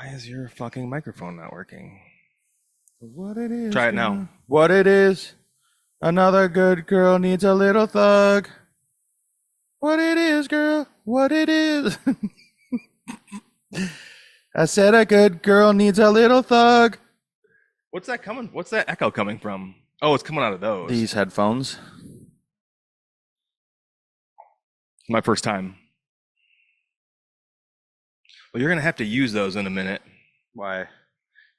Why is your fucking microphone not working? What it is. Try it now. What it is. Another good girl needs a little thug. What it is, girl. What it is. I said a good girl needs a little thug. What's that coming? What's that echo coming from? Oh, it's coming out of those. These headphones. My first time. Well, you're going to have to use those in a minute. Why?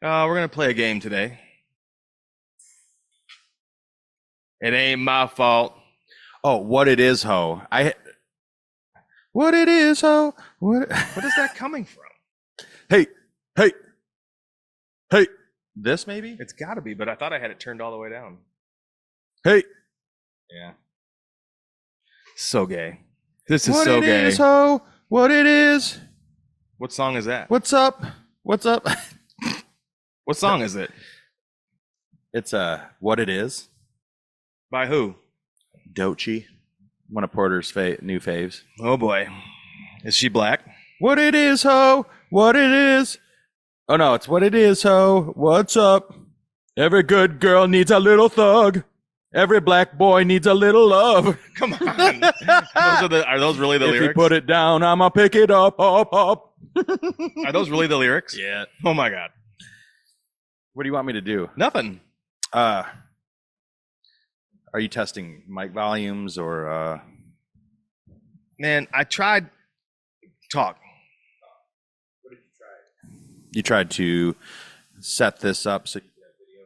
We're going to play a game today. It ain't my fault. Oh, what it is, ho. What it is, ho. What is that coming from? Hey. This maybe? It's got to be, but I thought I had it turned all the way down. Hey. Yeah. So gay. This is what so it gay. Is, ho. What it is. What song is that? What's up? What's up? What song is it? It's What It Is. By who? Doechii. One of Porter's new faves. Oh boy. Is she black? What it is, ho. What it is. Oh no, it's what it is, ho. What's up? Every good girl needs a little thug. Every black boy needs a little love. Come on. Are those really the if lyrics? If you put it down, I'ma pick it up. Are those really the lyrics? Yeah. Oh my God. What do you want me to do? Nothing. Are you testing mic volumes or Man, I tried. Talk. What did you try? You tried to set this up so you can have video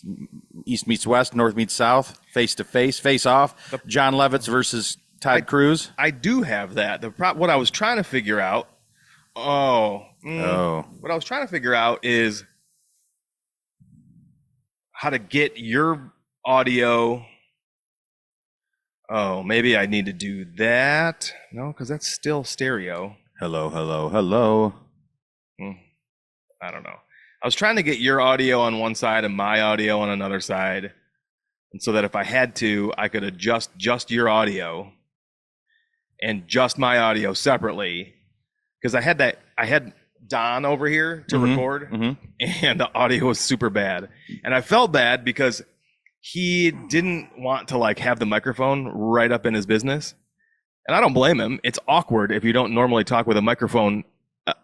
double-sided. East meets west, north meets south, face to face, face off. John Lovitz versus Todd Cruz. I do have that. What I was trying to figure out. What I was trying to figure out is how to get your audio. Oh, maybe I need to do that. No, because that's still stereo. Hello. I don't know. I was trying to get your audio on one side and my audio on another side. And so that if I had to, I could adjust just your audio and just my audio separately. Because I had Don over here to record, and the audio was super bad. And I felt bad because he didn't want to have the microphone right up in his business. And I don't blame him. It's awkward if you don't normally talk with a microphone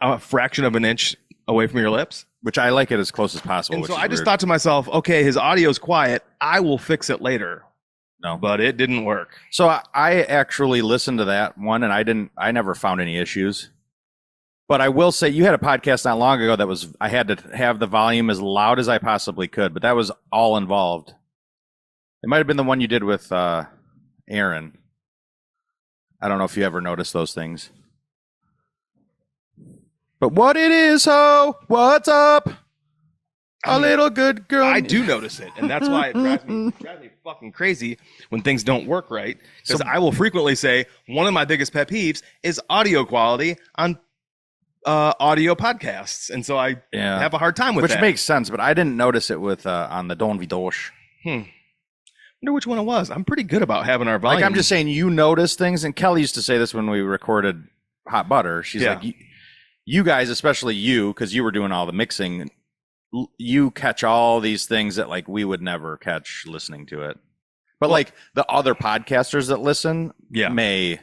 a fraction of an inch away from your lips. Which I like it as close as possible. And so I just thought to myself, okay, his audio's quiet. I will fix it later. No. But it didn't work. So I actually listened to that one, and I never found any issues. But I will say, you had a podcast not long ago that I had to have the volume as loud as I possibly could, but that was all involved. It might have been the one you did with Aaron. I don't know if you ever noticed those things. But what it is, ho? What's up? Little good girl. I do notice it, and that's why it drives me fucking crazy when things don't work right. Because I will frequently say one of my biggest pet peeves is audio quality on audio podcasts, and so I have a hard time with that. Which makes sense, but I didn't notice it with on the Don Vidoche. Wonder which one it was. I'm pretty good about having our volume. I'm just saying, you notice things, and Kelly used to say this when we recorded Hot Butter. She's like, you guys, especially you, because you were doing all the mixing, you catch all these things that we would never catch listening to it. But the other podcasters that listen may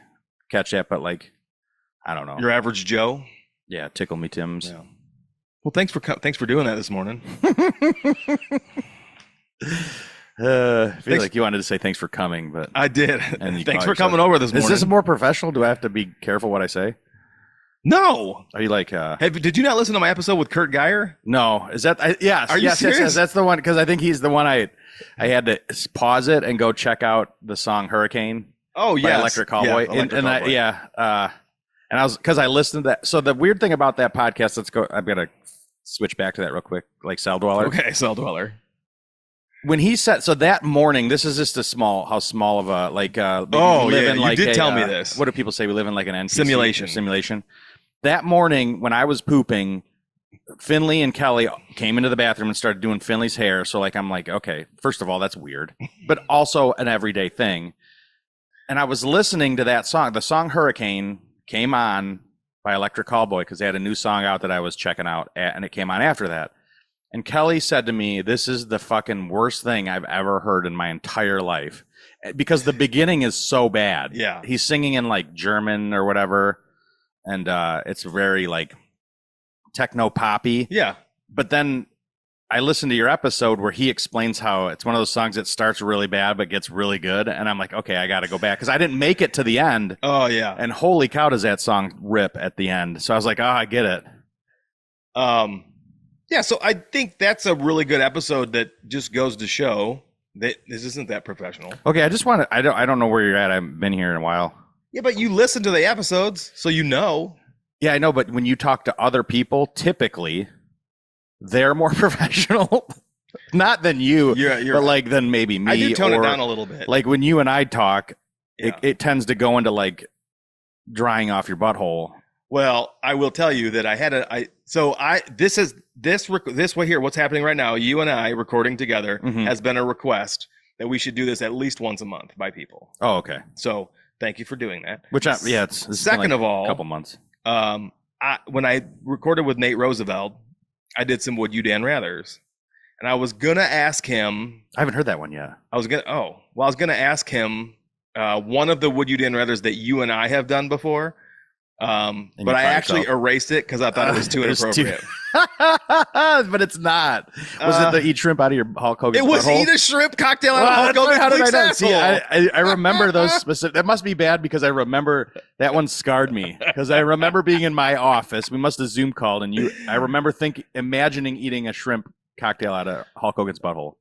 catch that, but I don't know. Your average Joe? Yeah, Tickle Me Tims. Yeah. Well, thanks for doing that this morning. I feel like you wanted to say thanks for coming, but I did. And thanks for coming over this morning. Is this more professional? Do I have to be careful what I say? No. Are you did you not listen to my episode with Kurt Geyer? No. Is that yes? Are you serious? Yes, that's the one, because I think he's the one I had to pause it and go check out the song Hurricane. Oh yeah, Electric Cowboy. Electric Cowboy. And I was, because I listened to that. So the weird thing about that podcast, I've got to switch back to that real quick, Cell Dweller. Okay, Cell Dweller. When he said, so that morning, this is just how small of a, you did tell me this. What do people say? We live in an NPC simulation. That morning when I was pooping, Finley and Kelly came into the bathroom and started doing Finley's hair. So I'm like, okay, first of all, that's weird, but also an everyday thing. And I was listening to that song. The song Hurricane came on by Electric Callboy because they had a new song out that I was checking out, and it came on after that. And Kelly said to me, "This is the fucking worst thing I've ever heard in my entire life," because the beginning is so bad. Yeah, he's singing in like German or whatever, and it's very like techno poppy. Yeah, but then I listened to your episode where he explains how it's one of those songs that starts really bad but gets really good, and I'm like, okay, I got to go back because I didn't make it to the end. Oh yeah, and holy cow, does that song rip at the end? So I was like, oh, I get it. Yeah, so I think that's a really good episode that just goes to show that this isn't that professional. Okay, I just want to. I don't know where you're at. I haven't been here in a while. Yeah, but you listen to the episodes, so you know. Yeah, I know, but when you talk to other people, typically they're more professional. Not than you, but like than maybe me. I do tone it down a little bit. Like when you and I talk, Yeah. it tends to go into like drying off your butthole. Well, I will tell you that I had this right here, what's happening right now, you and I recording together has been a request that we should do this at least once a month by people. Oh, okay. So thank you for doing that. It's second of all, a couple months. When I recorded with Nate Roosevelt, I did some Would You Dan Rathers, and I was gonna ask him. I haven't heard that one yet. I was gonna ask him one of the Would You Dan Rathers that you and I have done before. But I actually erased it because I thought it was too inappropriate. But it's not. Was it the eat shrimp out of your Hulk Hogan? It was eat a shrimp cocktail out of Hulk Hogan. How did I know? See, I remember those specific. That must be bad because I remember that one scarred me because I remember being in my office. We must have Zoom called, and I remember imagining eating a shrimp cocktail out of Hulk Hogan's butthole,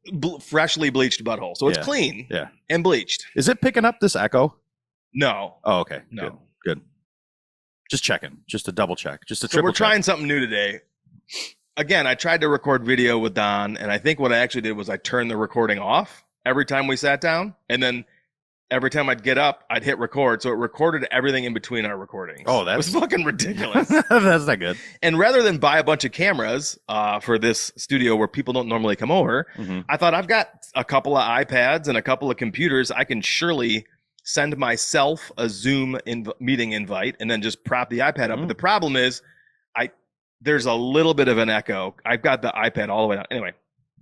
freshly bleached butthole. So it's clean, and bleached. Is it picking up this echo? No. Oh, okay. No. Good. Just checking, just to double check, just to triple check. We're trying something new today. Again, I tried to record video with Don, and I think what I actually did was I turned the recording off every time we sat down, and then every time I'd get up, I'd hit record, so it recorded everything in between our recordings. Oh, that was fucking ridiculous. That's not good. And rather than buy a bunch of cameras for this studio where people don't normally come over, I thought I've got a couple of iPads and a couple of computers. I can surely send myself a Zoom meeting invite and then just prop the iPad up. But the problem is there's a little bit of an echo. I've got the iPad all the way down. Anyway,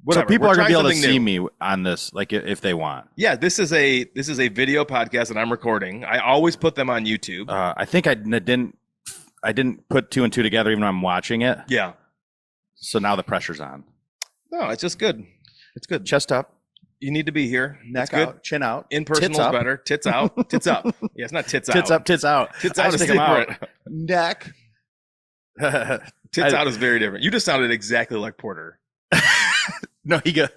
whatever. So people are going to be able to see me on this, like if they want. Yeah, this is a video podcast that I'm recording. I always put them on YouTube. I think I didn't put two and two together even though I'm watching it. Yeah. So now the pressure's on. No, it's just good. It's good. Chest up. You need to be here. Neck out, chin out. In person is better. Tits out. Tits up. Yeah, it's not tits out. Tits up, tits out. Tits out is different. Neck. Tits out is very different. You just sounded exactly like Porter. No, he got.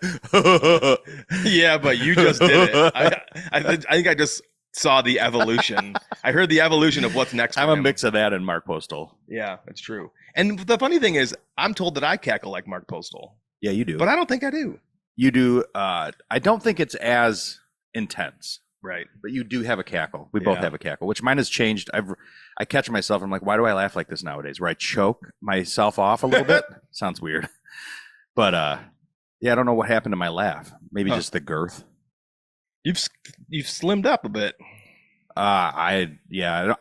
Yeah, but you just did it. I think I just saw the evolution. I heard the evolution of what's next. I'm a mix of that and Mark Postal. Yeah, that's true. And the funny thing is, I'm told that I cackle like Mark Postal. Yeah, you do. But I don't think I do. You do. I don't think it's as intense. Right. But you do have a cackle. We both have a cackle, which mine has changed. I catch myself. I'm like, why do I laugh like this nowadays? Where I choke myself off a little bit. Sounds weird. But yeah, I don't know what happened to my laugh. Maybe just the girth. You've slimmed up a bit. I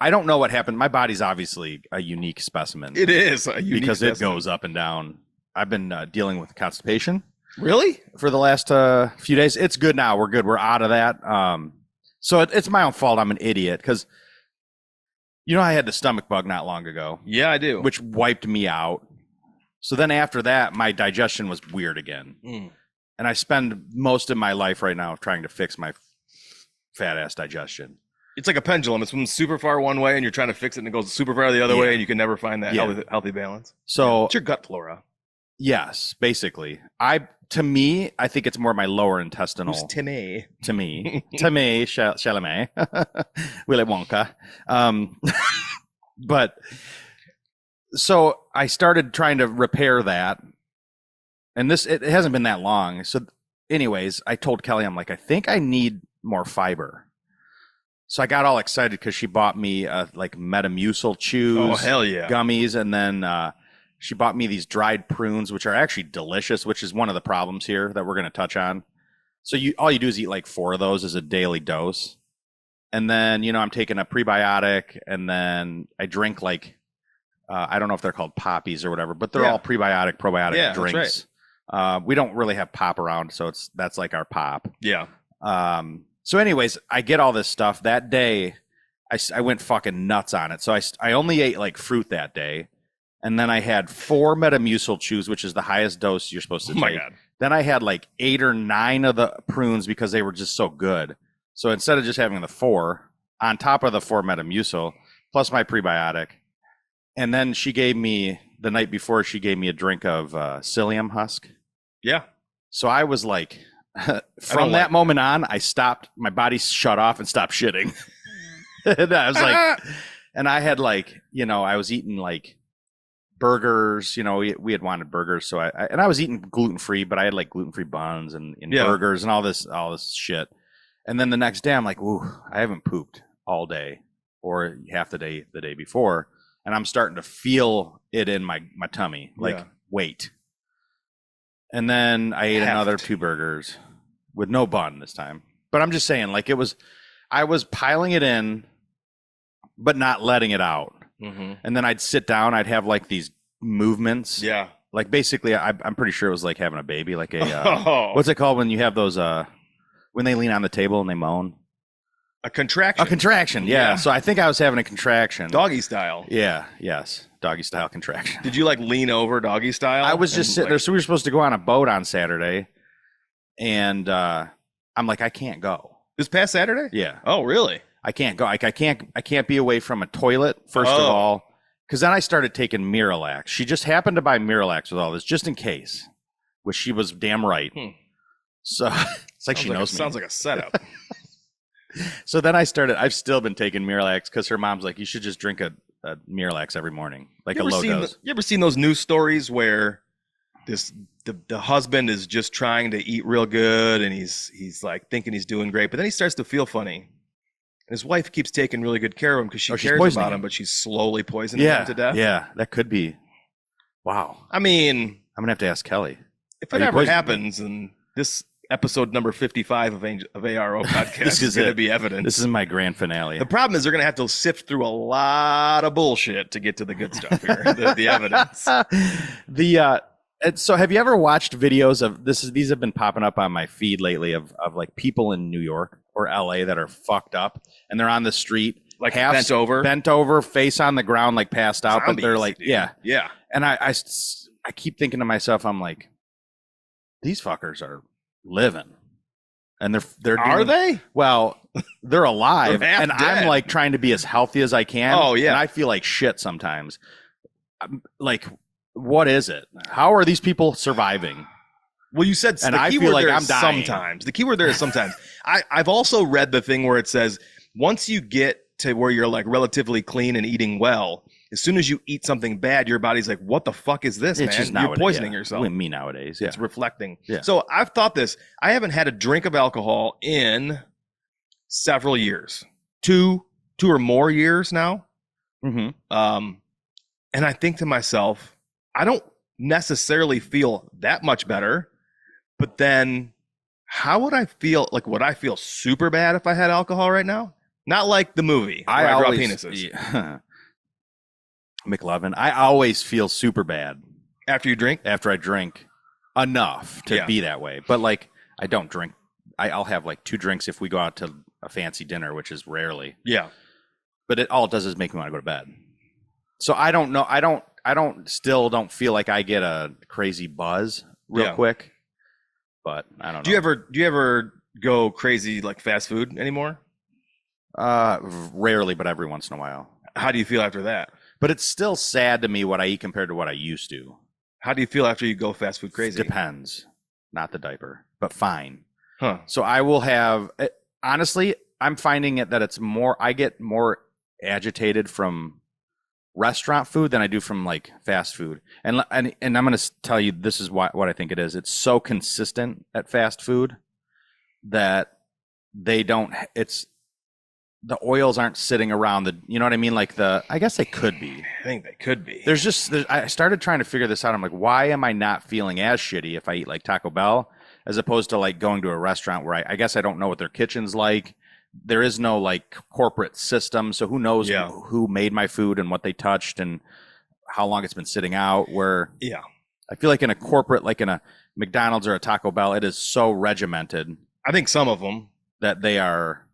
don't know what happened. My body's obviously a unique specimen. It is a unique because specimen. It goes up and down. I've been dealing with constipation. Really? For the last few days. It's good now. We're good. We're out of that. So it's my own fault. I'm an idiot because, I had the stomach bug not long ago. Yeah, I do. Which wiped me out. So then after that, my digestion was weird again. And I spend most of my life right now trying to fix my fat ass digestion. It's like a pendulum. It's moving super far one way and you're trying to fix it and it goes super far the other way and you can never find that healthy balance. So it's your gut flora. Yes, basically. To me, I think it's more my lower intestinal. Who's Timmy? To me, Chalamet, Willy Wonka. But so I started trying to repair that, and it hasn't been that long. So, anyways, I told Kelly, I'm like, I think I need more fiber. So I got all excited because she bought me like Metamucil chews. Oh hell yeah! Gummies, and then. She bought me these dried prunes, which are actually delicious, which is one of the problems here that we're going to touch on. So all you do is eat like 4 of those as a daily dose. And then, I'm taking a prebiotic, and then I drink like I don't know if they're called poppies or whatever, but they're Yeah. all prebiotic, probiotic Yeah, drinks. that's We don't really have pop around, so that's like our pop. Yeah. So anyways, I get all this stuff that day. I went fucking nuts on it. So I only ate like fruit that day. And then I had 4 Metamucil chews, which is the highest dose you're supposed to take. Oh my God. Then I had like 8 or 9 of the prunes because they were just so good. So instead of just having the 4, on top of the 4 Metamucil, plus my prebiotic. And then she gave me, the night before, she gave me a drink of psyllium husk. Yeah. So I was like, from that moment on, I stopped, my body shut off and stopped shitting. And I was like, and I had like, you know, I was eating like burgers, you know, we had wanted burgers. So I was eating gluten-free, but I had like gluten-free buns and burgers and all this shit. And then the next day I'm like, ooh, I haven't pooped all day or half the day before. And I'm starting to feel it in my tummy, like weight. And then I ate another 2 burgers with no bun this time. But I'm just saying, like I was piling it in, but not letting it out. Mm-hmm. And then I'd sit down, I'd have like these movements. Yeah. Like basically, I'm pretty sure it was like having a baby, like a, what's it called when you have those, when they lean on the table and they moan? A contraction. A contraction, yeah. So I think I was having a contraction. Doggy style. Yeah, yes. Doggy style contraction. Did you like lean over doggy style? I was just sitting there. So we were supposed to go on a boat on Saturday. And I'm like, I can't go. This past Saturday? Yeah. Oh, really? I can't go. I can't be away from a toilet, first of all. Because then I started taking Miralax. She just happened to buy Miralax with all this, just in case. Which she was damn right. So it's like she knows me. Sounds like a setup. So then I've still been taking Miralax because her mom's like, you should just drink a Miralax every morning, like a low dose. You ever seen those news stories where the husband is just trying to eat real good and he's like thinking he's doing great, but then he starts to feel funny. And his wife keeps taking really good care of him because she cares about him, but she's slowly poisoning him to death. Yeah, that could be. Wow. I mean, I'm gonna have to ask Kelly. If it ever happens, and this episode number 55 of ARO podcast is going to be evident. This is my grand finale. The problem is they're going to have to sift through a lot of bullshit to get to the good stuff here, the evidence. So have you ever watched videos of this? These have been popping up on my feed lately of like people in New York or LA that are fucked up and they're on the street, like bent over, face on the ground, like passed out. Zombies, but they're like, dude. yeah. And I keep thinking to myself, I'm like, these fuckers are living, and they're are they? Well, they're alive, and dead. I'm like trying to be as healthy as I can. Oh yeah, and I feel like shit sometimes. I'm like, what is it? How are these people surviving? Well, you said, and I feel like I'm dying. Sometimes the key word there is sometimes. I've also read the thing where it says once you get to where you're like relatively clean and eating well, as soon as you eat something bad, your body's like, what the fuck is this, man? You're poisoning yourself. Me nowadays, yeah. It's reflecting. Yeah. So I've thought this. I haven't had a drink of alcohol in several years, two or more years now. Mm-hmm. And I think to myself, I don't necessarily feel that much better, but then how would I feel? Like, would I feel super bad if I had alcohol right now? Not like the movie where I draw penises. Yeah. McLovin, I always feel super bad after you drink. After I drink enough to be that way, but like I don't drink. I'll have like 2 drinks if we go out to a fancy dinner, which is rarely. Yeah, but all it does is make me want to go to bed. So I don't know. I still don't feel like I get a crazy buzz real quick. But I don't know. Do you ever go crazy like fast food anymore? Rarely, but every once in a while. How do you feel after that? But it's still sad to me what I eat compared to what I used to. How do you feel after you go fast food crazy? Depends. Not the diaper, but fine. Huh. So I will have, honestly, I'm finding it that it's more, I get more agitated from restaurant food than I do from like fast food. And I'm going to tell you, this is what I think it is. It's so consistent at fast food that the oils aren't sitting around you know what I mean? Like I guess they could be. I think they could be. I started trying to figure this out. I'm like, why am I not feeling as shitty if I eat like Taco Bell as opposed to like going to a restaurant where I guess I don't know what their kitchen's like. There is no like corporate system. So who knows who made my food and what they touched and how long it's been sitting out. Where Yeah. I feel like in a corporate, like in a McDonald's or a Taco Bell, it is so regimented. I think some of them that they are.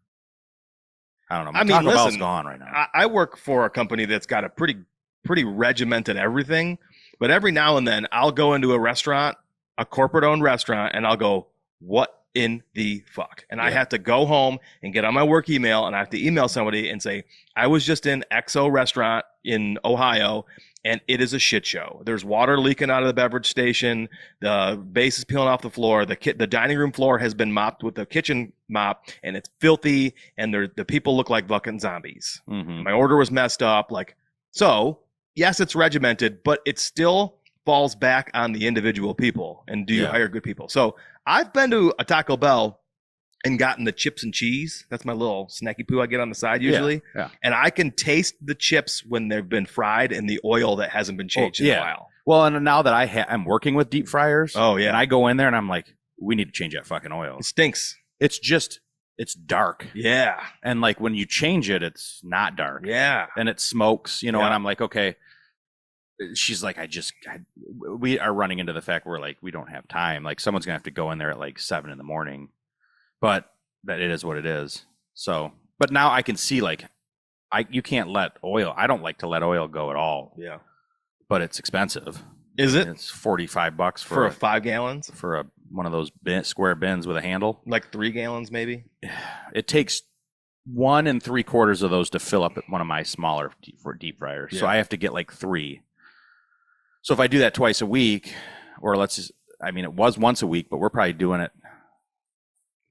I don't know. I mean, Taco Bell's listen, gone right now. I work for a company that's got a pretty regimented everything, but every now and then I'll go into a restaurant, a corporate owned restaurant, and I'll go, what in the fuck? And I have to go home and get on my work email, and I have to email somebody and say, I was just in XO restaurant in Ohio, and it is a shit show. There's water leaking out of the beverage station. The base is peeling off the floor. The dining room floor has been mopped with the kitchen mop, and it's filthy, and the people look like fucking zombies. Mm-hmm. My order was messed up. So yes, it's regimented, but it still falls back on the individual people. And do you hire good people? So I've been to a Taco Bell and gotten the chips and cheese. That's my little snacky poo I get on the side usually. Yeah. And I can taste the chips when they've been fried in the oil that hasn't been changed in a while. Well, and now that I'm working with deep fryers. Oh, yeah. And I go in there and I'm like, we need to change that fucking oil. It stinks. It's dark. Yeah. And like when you change it, it's not dark. Yeah. And it smokes, and I'm like, okay. She's like, we are running into the fact where like we don't have time. Like someone's gonna have to go in there at like 7 a.m. But that it is what it is. So, but now I can see like, you can't let oil. I don't like to let oil go at all. Yeah. But it's expensive. Is it? It's $45 for a 5 gallons for one of those square bins with a handle. Like 3 gallons, maybe. It takes 1 3/4 of those to fill up one of my smaller deep fryers. Yeah. So I have to get like 3. So if I do that twice a week, or it was once a week, but we're probably doing it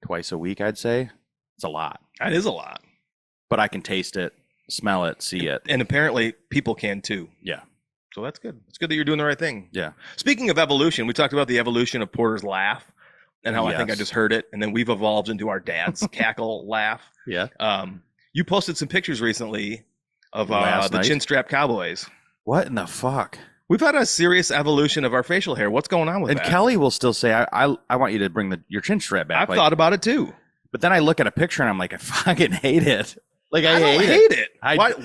twice a week, I'd say. It's a lot. That is a lot. But I can taste it, smell it, see it. And apparently people can too. Yeah. So that's good. It's good that you're doing the right thing. Yeah. Speaking of evolution, we talked about the evolution of Porter's laugh and how I think I just heard it. And then we've evolved into our dad's cackle laugh. Yeah. You posted some pictures recently of the Chinstrap Cowboys. What in the fuck? We've had a serious evolution of our facial hair. What's going on with that? And Kelly will still say, I want you to bring your chin strap back. I've thought about it too. But then I look at a picture and I'm like, I fucking hate it. Like I don't hate it.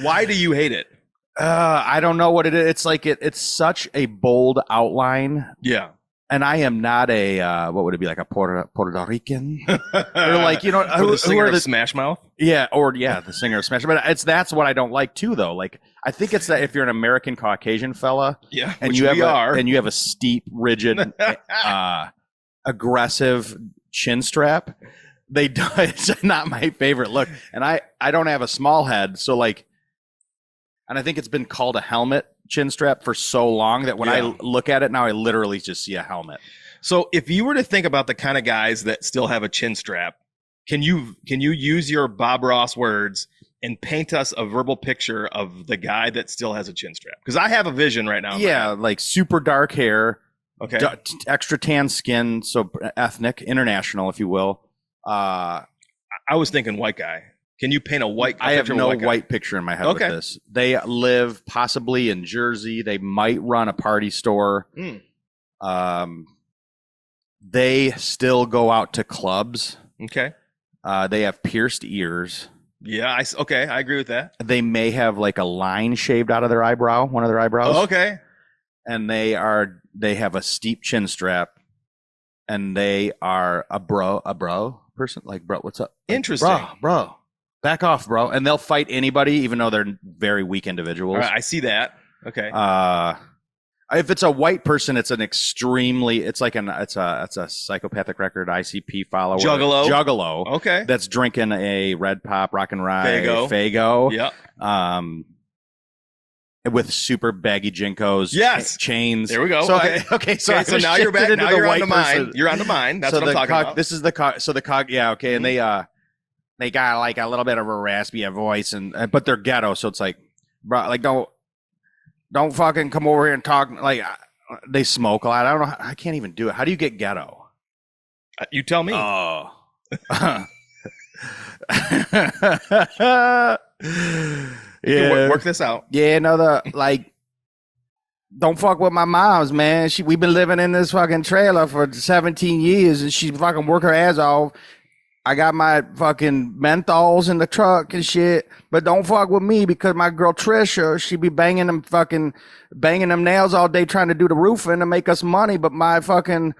Why do you hate it? I don't know what it is. It's like it's such a bold outline. Yeah. And I am not a what would it be, like a Puerto Rican? Or like, the singer of Smash Mouth? Yeah, the singer of Smash. But that's what I don't like too, though. Like I think it's that if you're an American Caucasian fella, and you have a steep, rigid, aggressive chin strap, it's not my favorite look. And I don't have a small head, so like, and I think it's been called a helmet chin strap for so long that when I look at it now, I literally just see a helmet. So if you were to think about the kind of guys that still have a chin strap, can you use your Bob Ross words and paint us a verbal picture of the guy that still has a chin strap? Because I have a vision right now. Yeah, like super dark hair, okay, extra tan skin, so ethnic, international, if you will. I was thinking white guy. Can you paint a white? I have no white picture in my head with this. They live possibly in Jersey. They might run a party store. They still go out to clubs. Okay. They have pierced ears. Yeah. I agree with that. They may have like a line shaved out of their eyebrow, one of their eyebrows. Oh, okay. And they have a steep chin strap, and they are a bro person. Like, bro, what's up? Interesting. Bro. Back off, bro. And they'll fight anybody, even though they're very weak individuals. All right, I see that. Okay. If it's a white person, it's an extremely, it's a psychopathic record ICP follower. Juggalo. Okay. That's drinking a Red Pop, Rock and Rye, Faygo. Yep. With super baggy jinkos. Yes. Chains. There we go. So okay. So now you're back. Now you're on to mine. You're on to mine. That's what I'm talking about. This is the cog. So the cog. Yeah. Okay. And they got like a little bit of a raspy voice, but they're ghetto, so it's like, bro, like don't fucking come over here and talk. Like they smoke a lot. I don't know. I can't even do it. How do you get ghetto? You tell me. Oh. Yeah. Work this out. Yeah. No, don't fuck with my mom's, man. We've been living in this fucking trailer for 17 years, and she fucking work her ass off. I got my fucking menthols in the truck and shit, but don't fuck with me because my girl Trisha, she be banging them nails all day trying to do the roofing to make us money. But my fucking,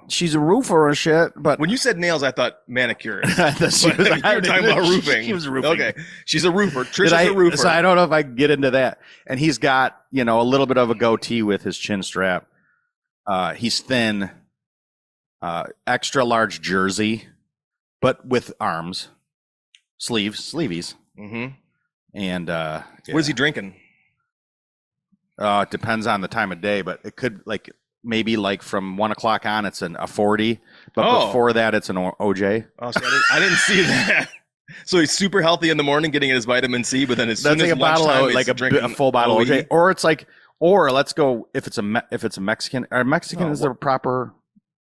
she's a roofer and shit. But when you said nails, I thought manicurist. you were talking about roofing. She was roofing. Okay, she's a roofer. Trisha's a roofer. So I don't know if I can get into that. And he's got, a little bit of a goatee with his chin strap. He's thin, extra large jersey. But with arms, sleeves. Mm-hmm. And what is he drinking? It depends on the time of day, but it could maybe from 1 o'clock on, it's a 40. But before that, it's an OJ. Oh, so I didn't see that. So he's super healthy in the morning, getting his vitamin C, but then as soon as a bottle of a full bottle of OJ, or it's or let's go if it's a Mexican. Are Mexican is the proper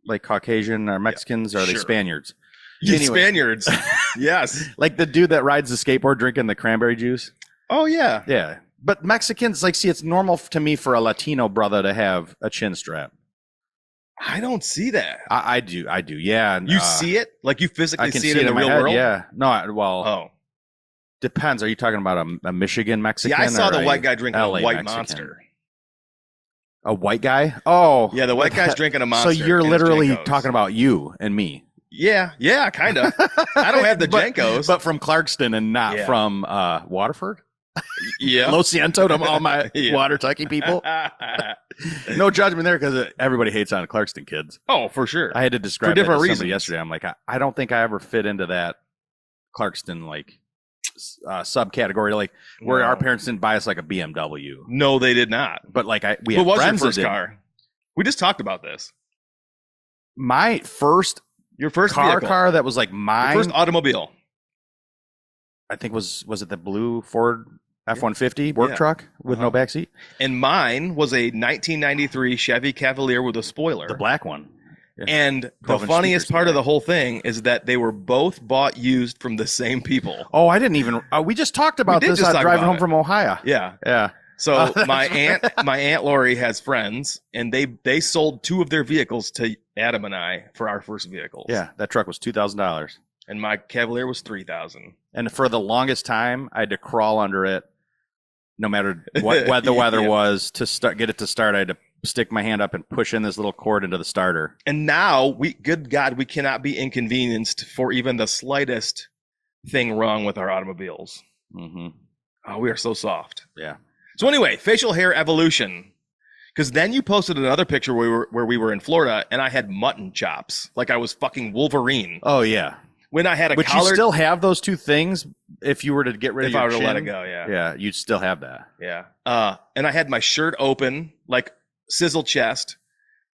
Caucasian? Are Mexicans? Are they Spaniards? Anyway. Spaniards, yes. Like the dude that rides the skateboard drinking the cranberry juice. Oh, yeah. Yeah. But Mexicans, see, it's normal to me for a Latino brother to have a chin strap. I don't see that. I do, yeah. You see it? You physically see it in the real head, world? Yeah. No, depends. Are you talking about a Michigan Mexican? Yeah, I saw the white guy drinking a white Mexican monster. A white guy? Oh. Yeah, the white guy's drinking a monster. So you're literally talking about you and me. Yeah, kind of. I don't have the Jenkos. But from Clarkston and not from Waterford? Yeah. Lo siento to all my Watertucky people. No judgment there because everybody hates on Clarkston kids. Oh, for sure. I had to describe that to somebody yesterday. I'm like, I don't think I ever fit into that Clarkston subcategory, where our parents didn't buy us a BMW. No, they did not. But we had friends your first car? We just talked about this. My first... Your first car that was mine. Your first automobile. I think was it the blue Ford F-150 work truck with no backseat? And mine was a 1993 Chevy Cavalier with a spoiler. The black one. Yeah. And the funniest part of the whole thing is that they were both bought used from the same people. Oh, I didn't even. We just talked about this driving home from Ohio. Yeah. Yeah. So my aunt Lori has friends, and they sold 2 of their vehicles to Adam and I for our first vehicles. Yeah, that truck was $2,000, and my Cavalier was $3,000. And for the longest time, I had to crawl under it, no matter what the weather was to get it to start. I had to stick my hand up and push in this little cord into the starter. And now good God, we cannot be inconvenienced for even the slightest thing wrong with our automobiles. Mm-hmm. Oh, we are so soft. Yeah. So anyway, facial hair evolution. Because then you posted another picture where we were in Florida, and I had mutton chops, like I was fucking Wolverine. Oh yeah. When I had a but collar, you still have those 2 things. If you were to get rid of your chin, if I were to let it go, yeah. Yeah, you'd still have that. Yeah. And I had my shirt open, sizzle chest,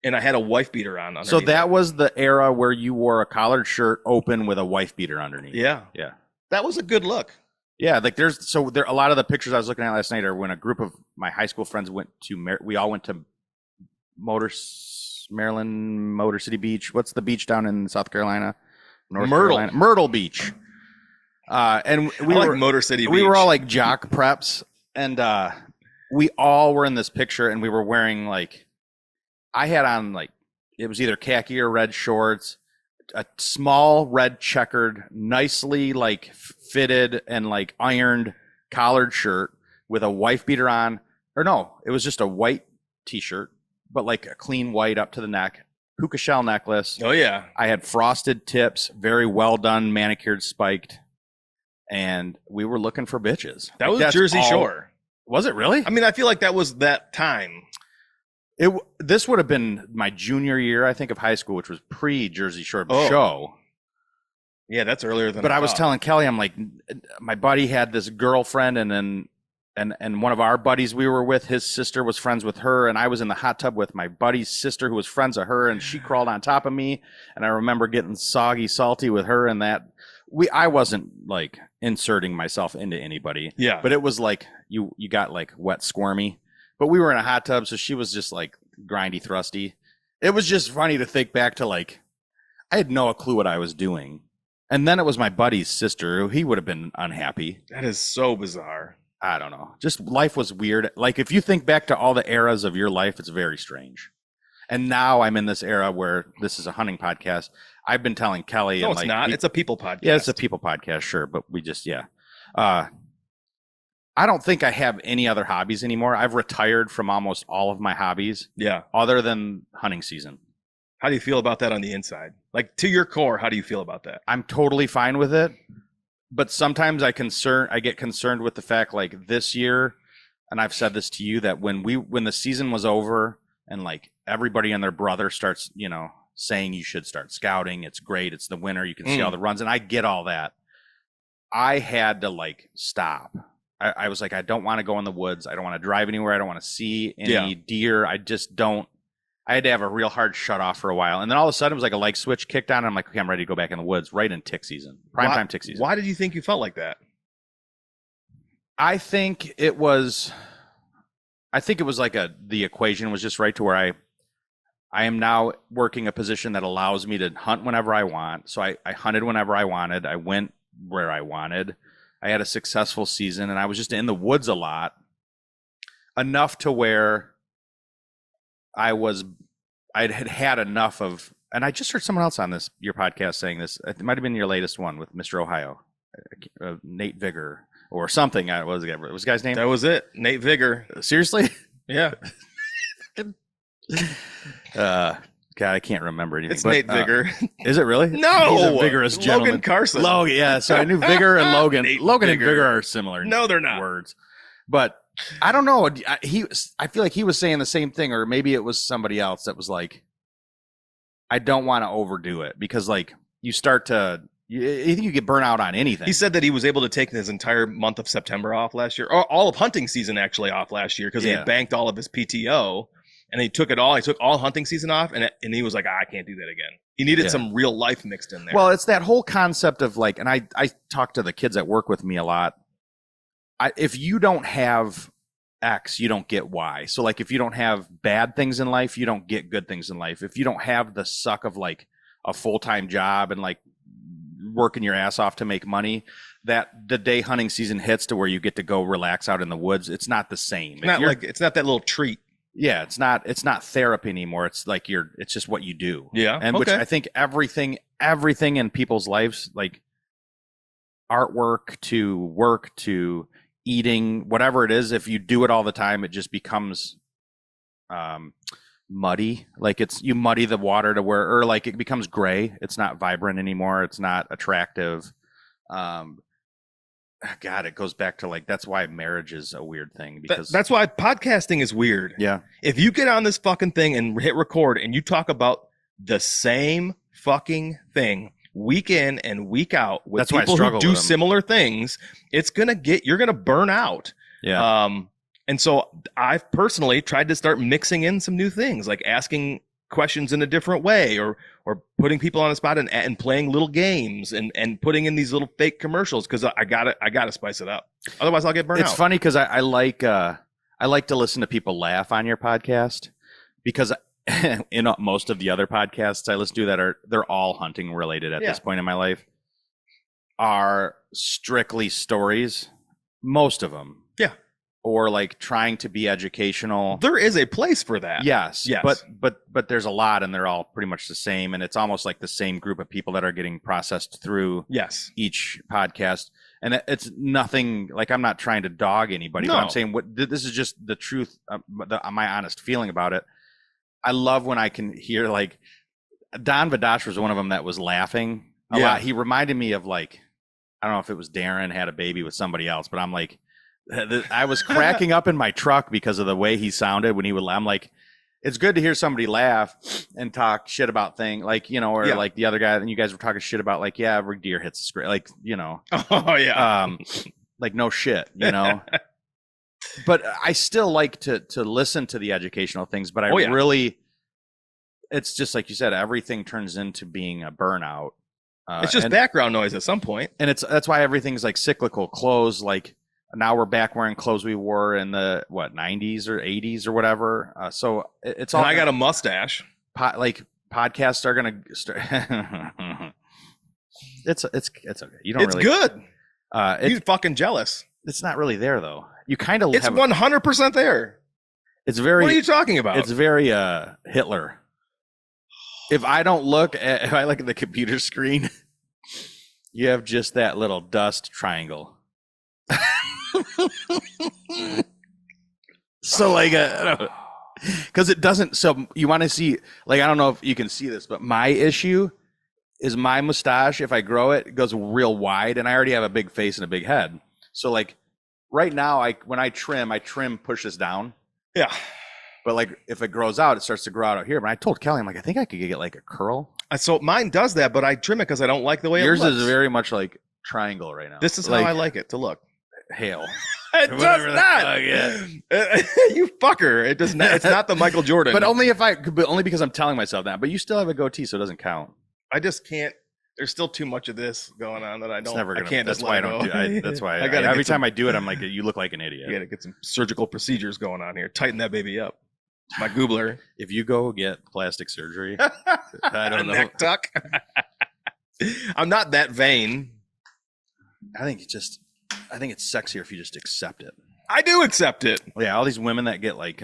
and I had a wife beater on underneath. So that was the era where you wore a collared shirt open with a wife beater underneath. Yeah. Yeah. That was a good look. Yeah, there's a lot of the pictures I was looking at last night are when a group of my high school friends we all went to Maryland, Motor City Beach. What's the beach down in South Carolina? Myrtle Beach. And we were Motor City Beach. We were all jock preps, and we all were in this picture, and we were wearing I had on it was either khaki or red shorts, a small red checkered, nicely fitted and ironed collared shirt with a wife beater on, or no, it was just a white t-shirt, but a clean white up to the neck, puka shell necklace. Oh yeah. I had frosted tips, very well done, manicured, spiked, and we were looking for bitches. That was Jersey Shore. Was it really? I mean, I feel like that was that time. This would have been my junior year, I think, of high school, which was pre-Jersey Shore show. Yeah, that's earlier than. But I was telling Kelly, I'm like, my buddy had this girlfriend, and then one of our buddies we were with, his sister was friends with her, and I was in the hot tub with my buddy's sister who was friends of her, and she crawled on top of me, and I remember getting soggy, salty with her, and that I wasn't inserting myself into anybody. Yeah. But it was you got wet, squirmy. But we were in a hot tub, so she was just grindy, thrusty. It was just funny to think back to I had no clue what I was doing. And then it was my buddy's sister. He would have been unhappy. That is so bizarre. I don't know. Just life was weird. If you think back to all the eras of your life, it's very strange. And now I'm in this era where this is a hunting podcast. I've been telling Kelly. No, and it's like, not. It's a people podcast. Yeah, it's a people podcast, sure. But we just, I don't think I have any other hobbies anymore. I've retired from almost all of my hobbies. Yeah. Other than hunting season. How do you feel about that on the inside? Like, to your core, how do you feel about that? I'm totally fine with it. But sometimes I get concerned with the fact, like this year, and I've said this to you, that when the season was over and like everybody and their brother starts, saying you should start scouting, it's great, it's the winter, you can see all the runs, and I get all that. I had to like stop. I was like, I don't want to go in the woods. I don't want to drive anywhere. I don't want to see any deer. I just don't. I had to have a real hard shut off for a while. And then all of a sudden it was like a light switch kicked on. And I'm like, okay, I'm ready to go back in the woods right in tick season, primetime tick season. Why did you think you felt like that? I think it was like the equation was just right to where I am now working a position that allows me to hunt whenever I want. So I hunted whenever I wanted. I went where I wanted. I had a successful season, and I was just in the woods a lot, enough to where I had enough of, and I just heard someone else on your podcast saying this. It might have been your latest one with Mr. Ohio, Nate Vigor or something. What was the guy's name? That was it. Nate Vigor. Seriously? Yeah. God, I can't remember anything. It's Nate Vigor. Is it really? No. He's a vigorous gentleman. Logan Carson. Logan, yeah. So I knew Vigor and Logan. Logan Vigor. and Vigor are similar. No, they're not. Words. But I don't know. I feel like he was saying the same thing, or maybe it was somebody else that was like, I don't want to overdo it, because like you start to, you think you get burnt out on anything. He said that he was able to take his entire month of September off last year, or all of hunting season actually off last year, because he had banked all of his PTO. And he took it all. He took all hunting season off, and he was like, I can't do that again. He needed some real life mixed in there. Well, it's that whole concept of like, and I talk to the kids that work with me a lot. If you don't have X, you don't get Y. So like, if you don't have bad things in life, you don't get good things in life. If you don't have the suck of like a full-time job and like working your ass off to make money, that the day hunting season hits to where you get to go relax out in the woods, it's not the same. It's not that little treat. Yeah, it's not therapy anymore. It's like it's just what you do. Yeah. And which I think everything in people's lives, like artwork to work to eating, whatever it is, if you do it all the time, it just becomes muddy. Like you muddy the water to where, or like it becomes gray. It's not vibrant anymore. It's not attractive. God, it goes back to like, that's why marriage is a weird thing, because that's why podcasting is weird. Yeah. If you get on this fucking thing and hit record and you talk about the same fucking thing week in and week out with people who do similar things, you're gonna burn out. Yeah. And so I've personally tried to start mixing in some new things, like asking questions in a different way, or putting people on the spot and playing little games and putting in these little fake commercials, because I gotta spice it up. Otherwise I'll get burnt out. It's funny because I like to listen to people laugh on your podcast, because in most of the other podcasts I listen to they're all hunting related at this point in my life are strictly stories, most of them. Yeah. Or like trying to be educational. There is a place for that. Yes. But there's a lot, and they're all pretty much the same, and it's almost like the same group of people that are getting processed through each podcast. And it's nothing like, I'm not trying to dog anybody, but I'm saying this is just the truth, my honest feeling about it. I love when I can hear, like, Don Vadash was one of them that was laughing a lot. He reminded me of, like, I don't know if it was Darren had a baby with somebody else, but I'm like, I was cracking up in my truck because of the way he sounded when he would. I'm like, it's good to hear somebody laugh and talk shit about things, like, or like the other guy, and you guys were talking shit about, like, every deer hits the screen, like, Oh yeah. Like, no shit, But I still like to listen to the educational things, but really, it's just like you said, everything turns into being a burnout. It's just background noise at some point, and that's why everything's like cyclical. Clothes, like. Now we're back wearing clothes we wore in the 90s or 80s or whatever. So it's all. And I got a mustache. Like podcasts are gonna start. It's okay. You don't. It's really, good. You're fucking jealous. It's not really there though. You kind of. It's 100% there. It's very. What are you talking about? It's very Hitler. If I look at the computer screen, you have just that little dust triangle. So like because it doesn't. So you want to see, like, I don't know if you can see this, but my issue is my mustache. If I grow it, it goes real wide, and I already have a big face and a big head. So like right now, when I trim pushes down. Yeah. But like if it grows out, it starts to grow out here. But I told Kelly, I'm like, I think I could get like a curl. So mine does that, but I trim it because I don't like the way yours it looks. is very much like triangle right now. This is how I like it to look. Hail. It does not. You fucker. It does not. It's not the Michael Jordan. But only because I'm telling myself that. But you still have a goatee, so it doesn't count. I just can't. There's still too much of this going on that I don't. I can't. That's why I don't do. That's why I every time I do it, I'm like, you look like an idiot. You got to get some surgical procedures going on here. Tighten that baby up. My goobler. If you go get plastic surgery, I don't know. Neck tuck. I'm not that vain. I think it's sexier if you just accept it. I do accept it. Yeah, all these women that get like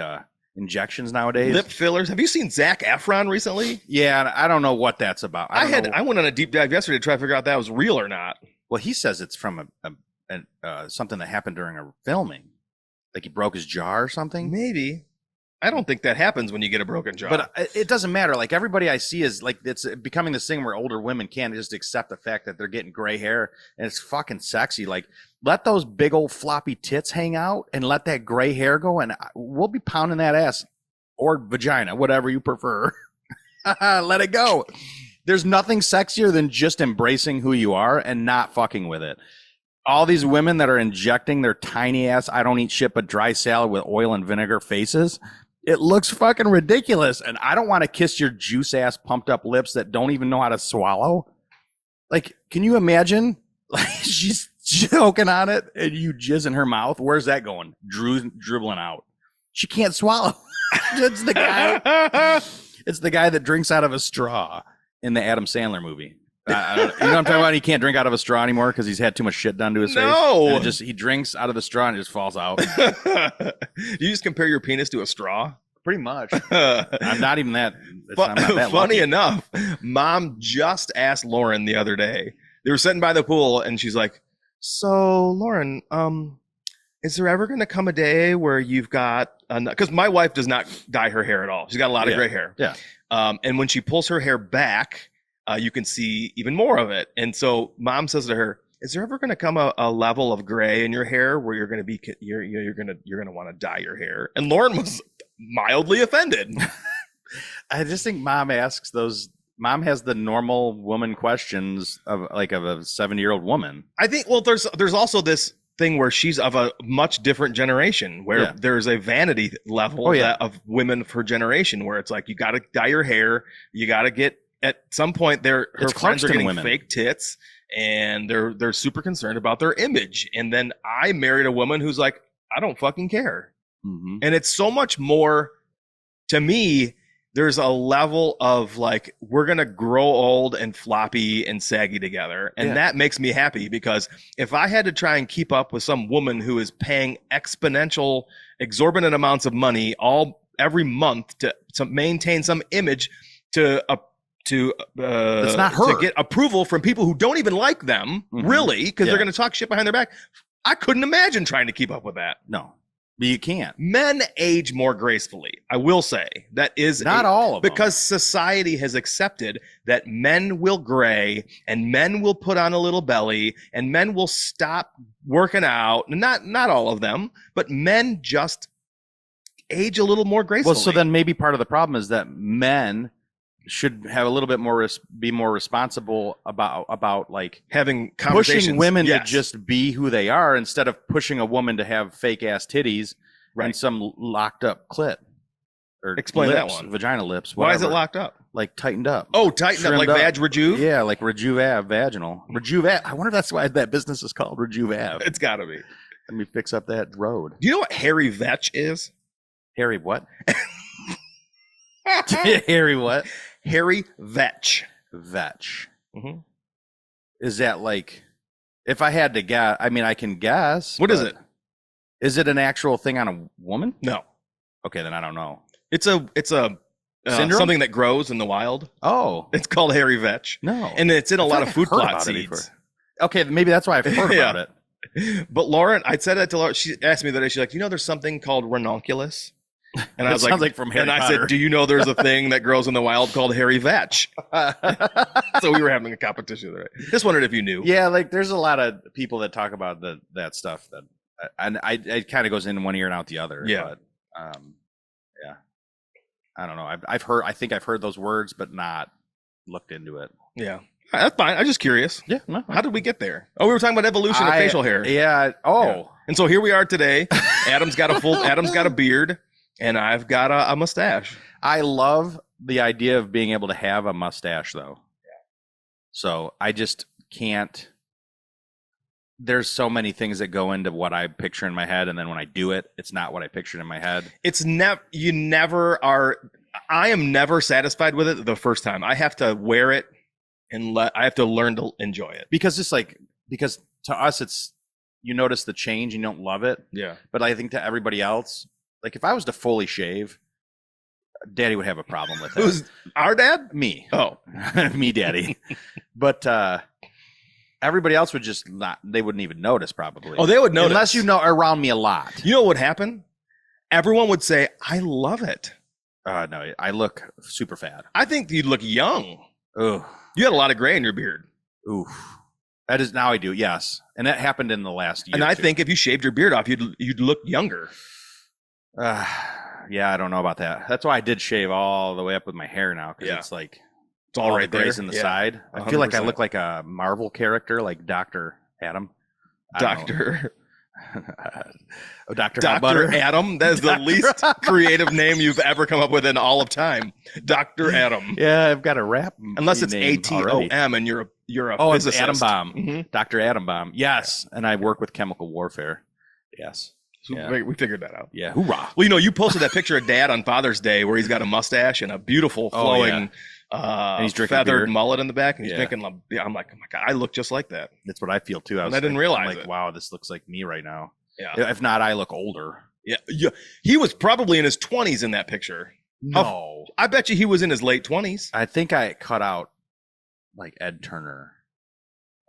injections nowadays. Lip fillers. Have you seen Zac Efron recently? Yeah, I don't know what that's about. I went on a deep dive yesterday to try to figure out if that was real or not. Well, he says it's from something that happened during a filming. Like he broke his jaw or something. Maybe. I don't think that happens when you get a broken jaw. But it doesn't matter. Like everybody I see is like, it's becoming this thing where older women can't just accept the fact that they're getting gray hair, and it's fucking sexy. Like let those big old floppy tits hang out and let that gray hair go, and we'll be pounding that ass or vagina, whatever you prefer. Let it go. There's nothing sexier than just embracing who you are and not fucking with it. All these women that are injecting their tiny ass, I don't eat shit but dry salad with oil and vinegar faces. It looks fucking ridiculous. And I don't want to kiss your juice ass pumped up lips that don't even know how to swallow. Like, can you imagine? Like, she's choking on it and you jizz in her mouth. Where's that going? Dribbling out. She can't swallow. It's the guy. It's the guy that drinks out of a straw in the Adam Sandler movie. You know what I'm talking about? He can't drink out of a straw anymore because he's had too much shit done to his face. No, he drinks out of the straw and it just falls out. You just compare your penis to a straw? Pretty much. I'm not even that. I'm not that funny lucky. Enough, Mom just asked Lauren the other day. They were sitting by the pool and she's like, "So Lauren, is there ever going to come a day where you've got?" Because my wife does not dye her hair at all. She's got a lot of gray hair. Yeah. And when she pulls her hair back, you can see even more of it. And so Mom says to her, "Is there ever going to come a level of gray in your hair where you're going to want to dye your hair?" And Lauren was mildly offended. I just think Mom asks those. Mom has the normal woman questions of a 70-year-old woman. I think. Well, there's also this thing where she's of a much different generation where there's a vanity level of women of her generation where it's like you got to dye your hair, you got to get. At some point, her friends are getting fake tits, and they're super concerned about their image. And then I married a woman who's like, I don't fucking care. Mm-hmm. And it's so much more, to me, there's a level of like, we're going to grow old and floppy and saggy together. And that makes me happy, because if I had to try and keep up with some woman who is paying exorbitant amounts of money every month to maintain some image it's not her. To get approval from people who don't even like them, really, because they're going to talk shit behind their back. I couldn't imagine trying to keep up with that. No, but you can't. Men age more gracefully. I will say that is not all of them, because society has accepted that men will gray and men will put on a little belly and men will stop working out. Not all of them, but men just age a little more gracefully. Well, so then maybe part of the problem is that men should have a little bit more be more responsible about like having conversations, pushing women to just be who they are instead of pushing a woman to have fake ass titties and some locked up clit or explain lips, that one. Vagina lips. Whatever. Why is it locked up? Like tightened up. Oh, tightened up like Vag Rejuve? Yeah, like Rejuve vaginal. Rejuve. I wonder if that's why that business is called Rejuve. It's got to be. Let me fix up that road. Do you know what hairy vetch is? Hairy what? Hairy what? Hairy vetch. Vetch. Mm-hmm. Is that like, if I had to guess, I mean, I can guess. What is it? Is it an actual thing on a woman? No. Okay, then I don't know. It's a Syndrome? something that grows in the wild. Oh, It's called hairy vetch. no. And it's in a lot like of food I've heard plot about it seeds. before. Okay, maybe that's why I've heard Yeah. about it. But Lauren, I said that to Lauren. She asked me the other day, she's like, there's something called ranunculus? And I was sounds like from Harry and I Potter. said, do you know there's a thing that grows in the wild called hairy vetch? So we were having a competition there. Just wondered if you knew. Yeah, like there's a lot of people that talk about that stuff that, and it kind of goes in one ear and out the other. Yeah. But, yeah. I don't know. I think I've heard those words, but not looked into it. Yeah. That's fine. I'm just curious. Yeah. No. How did we get there? Oh, we were talking about evolution of facial hair. Yeah. Oh. Yeah. And so here we are today. Adam's got a beard, and I've got a mustache. I love the idea of being able to have a mustache, though. Yeah. So I just can't. There's so many things that go into what I picture in my head, and then when I do it, it's not what I pictured in my head. It's you never are. I am never satisfied with it the first time. I have to wear it, and I have to learn to enjoy it. Because to us, it's, you notice the change, you don't love it. Yeah. But I think to everybody else, like if I was to fully shave, Daddy would have a problem with it. Who's our dad? Me. Oh, Me, Daddy. But everybody else would just not. They wouldn't even notice, probably. Oh, they would notice unless you know around me a lot. You know what would happen? Everyone would say, "I love it." No, I look super fat. I think you'd look young. Oh, you had a lot of gray in your beard. Ooh, that is now I do. Yes, and that happened in the last year. And I think if you shaved your beard off, you'd look younger. Yeah, I don't know about that. That's why I did shave all the way up with my hair now, because it's like it's all right there there in the side. 100%. I feel like I look like a Marvel character, like Dr. Adam. Dr. Dr. Adam. That is the least creative name you've ever come up with in all of time. Dr. Adam. Yeah, I've got a rap. Unless it's ATOM and you're a it's physicist. Atom Bomb. Mm-hmm. Dr. Atom Bomb. Yes, and I work with chemical warfare. Yes. So we figured that out. Yeah, hoorah. Well, you posted that picture of Dad on Father's Day where he's got a mustache and a beautiful flowing and he's drinking feathered beer. mullet in the back, and he's drinking. I'm like, oh my God, I look just like that. That's what I feel too. I didn't realize it. Wow, this looks like me right now. Yeah. If not, I look older. Yeah. He was probably in his 20s in that picture. No. I bet you he was in his late 20s. I think I cut out like Ed Turner.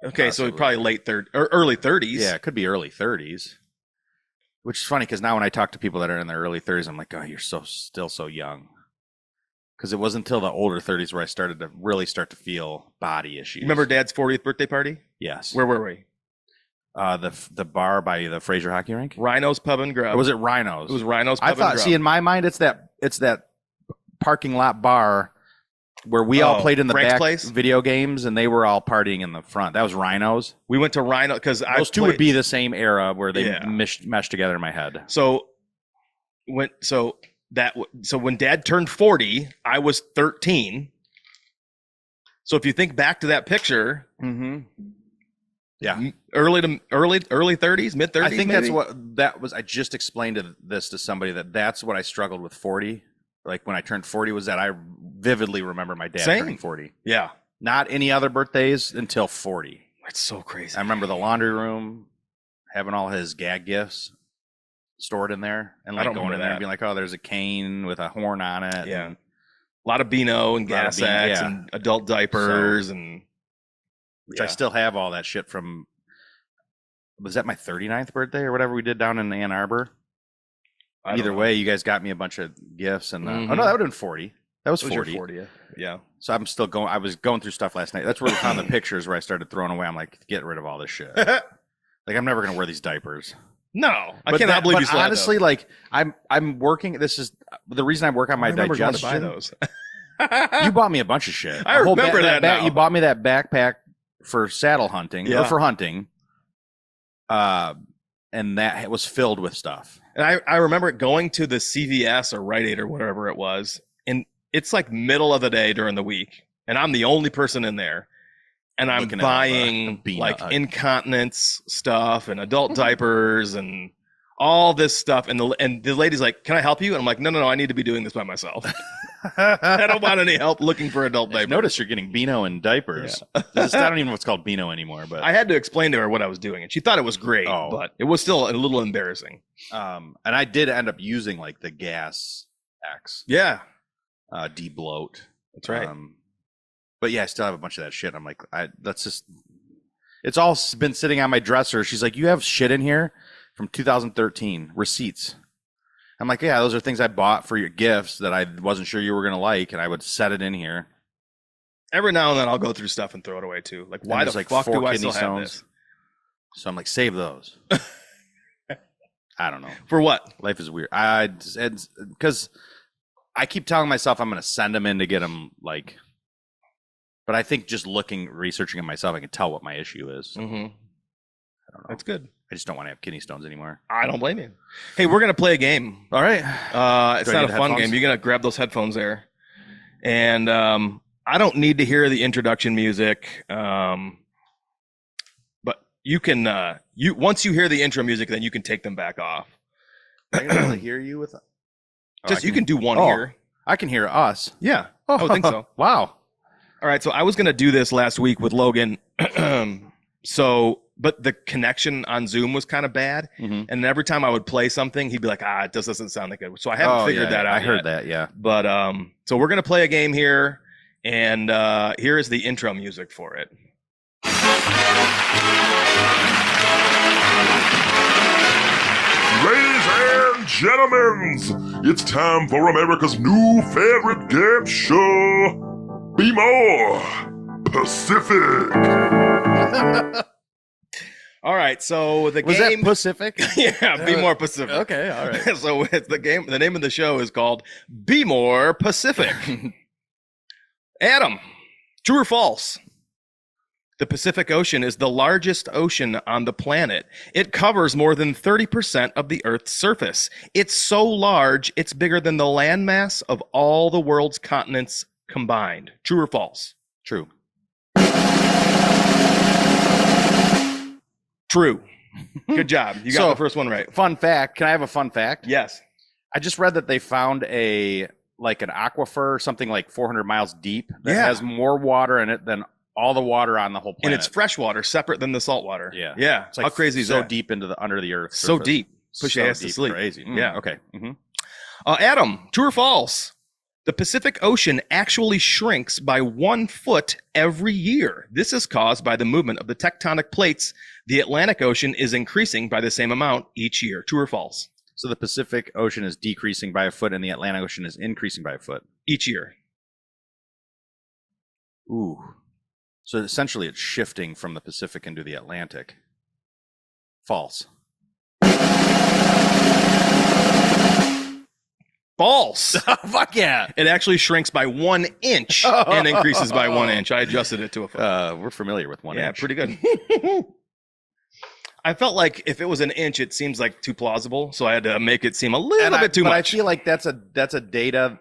Okay, so probably late 30s or early 30s. Yeah, it could be early 30s. Which is funny because now when I talk to people that are in their early 30s, I'm like, oh, you're still so young. Because it wasn't until the older 30s where I started to really start to feel body issues. You remember Dad's 40th birthday party? Yes. Where were we? The bar by the Fraser hockey rink. Rhino's Pub and Grub. Or was it Rhino's? It was Rhino's Pub and Grub. See, in my mind, it's that parking lot bar where we all played in the Frank's back place? video games, and they were all partying in the front. That was Rhino's. We went to Rhino because those two would be the same era where they meshed together in my head. So when Dad turned 40, I was 13. So if you think back to that picture, yeah, early 30s, mid 30s. I think maybe? that's what that was. I just explained this to somebody that's what I struggled with 40. Like when I turned 40 was that I vividly remember my dad turning 40. Yeah. Not any other birthdays until 40. That's so crazy. I remember the laundry room having all his gag gifts stored in there and like going in there and being like, oh, there's a cane with a horn on it. Yeah. A lot of Beano and Gas X and adult diapers which I still have all that shit from. Was that my 39th birthday or whatever we did down in Ann Arbor? Either way, you guys got me a bunch of gifts and oh no, that would have been 40. That was 40. Your 40th. Yeah. So I'm still going. I was going through stuff last night. That's where we found the pictures where I started throwing away. I'm like, get rid of all this shit. Like I'm never gonna wear these diapers. No, I cannot believe you. Honestly, like I'm working. This is the reason I work on my digestion. Buy those. You bought me a bunch of shit. I remember that. Now. You bought me that backpack for saddle hunting or for hunting. And that was filled with stuff. And I remember going to the CVS or Rite Aid or whatever it was, and it's like middle of the day during the week, and I'm the only person in there, and I'm buying like incontinence stuff and adult diapers and all this stuff, and the lady's like, "Can I help you?" And I'm like, "No, I need to be doing this by myself. I don't want any help looking for adult diapers." Notice you're getting Beano and diapers. I don't even know what's called Beano anymore, but I had to explain to her what I was doing, and she thght it was great, but it was still a little embarrassing. And I did end up using like the Gas X. Yeah. De-bloat. That's right. But yeah, I still have a bunch of that shit. I'm like, it's all been sitting on my dresser. She's like, "You have shit in here from 2013, receipts." I'm like, "Yeah, those are things I bought for your gifts that I wasn't sure you were going to like, and I would set it in here." Every now and then I'll go through stuff and throw it away too. Like, why the fuck do I still have this? So I'm like, save those. I don't know. For what? Life is weird. Because I keep telling myself I'm going to send them in to get them, like, but I think just researching it myself, I can tell what my issue is. Mm-hmm. I don't know. That's good. I just don't want to have kidney stones anymore. I don't blame you. Hey, we're going to play a game. All right. It's not a fun game. You're going to grab those headphones there. And I don't need to hear the introduction music. But you can, once you hear the intro music, then you can take them back off. I can really hear you with you can do one here. I can hear us. Yeah. I would think so. Wow. All right. So I was going to do this last week with Logan. But the connection on Zoom was kind of bad. Mm-hmm. And every time I would play something, he'd be like, it just doesn't sound that good. So I haven't figured that out. I heard that, yeah. But so we're going to play a game here. And here is the intro music for it. Ladies and gentlemen, it's time for America's new favorite game show, Be More Pacific. All right, so the was game... Was that Pacific? Yeah, Be More Pacific. Okay, all right. So it's the name of the show is called Be More Pacific. Adam, true or false? The Pacific Ocean is the largest ocean on the planet. It covers more than 30% of the Earth's surface. It's so large, it's bigger than the landmass of all the world's continents combined. True or false? True. True. Good job. You got the first one right. Fun fact. Can I have a fun fact? Yes. I just read that they found an aquifer, something like 400 miles deep, that has more water in it than all the water on the whole planet. And it's fresh water, separate than the salt water. Yeah. Yeah. It's like how crazy is so that? Deep into under the earth. So surface. Deep. Push your ass to sleep. Crazy. Yeah. Okay. Mm-hmm. Adam, true or false? The Pacific Ocean actually shrinks by 1 foot every year. This is caused by the movement of the tectonic plates. The Atlantic Ocean is increasing by the same amount each year. True or false? So the Pacific Ocean is decreasing by 1 foot and the Atlantic Ocean is increasing by 1 foot. Each year. Ooh. So essentially it's shifting from the Pacific into the Atlantic. False. False. Fuck yeah. It actually shrinks by 1 inch and increases by 1 inch. I adjusted it to a foot. We're familiar with 1 inch. Yeah, pretty good. I felt like if it was an inch, it seems like too plausible, so I had to make it seem a little bit too much. But I feel like that's a data,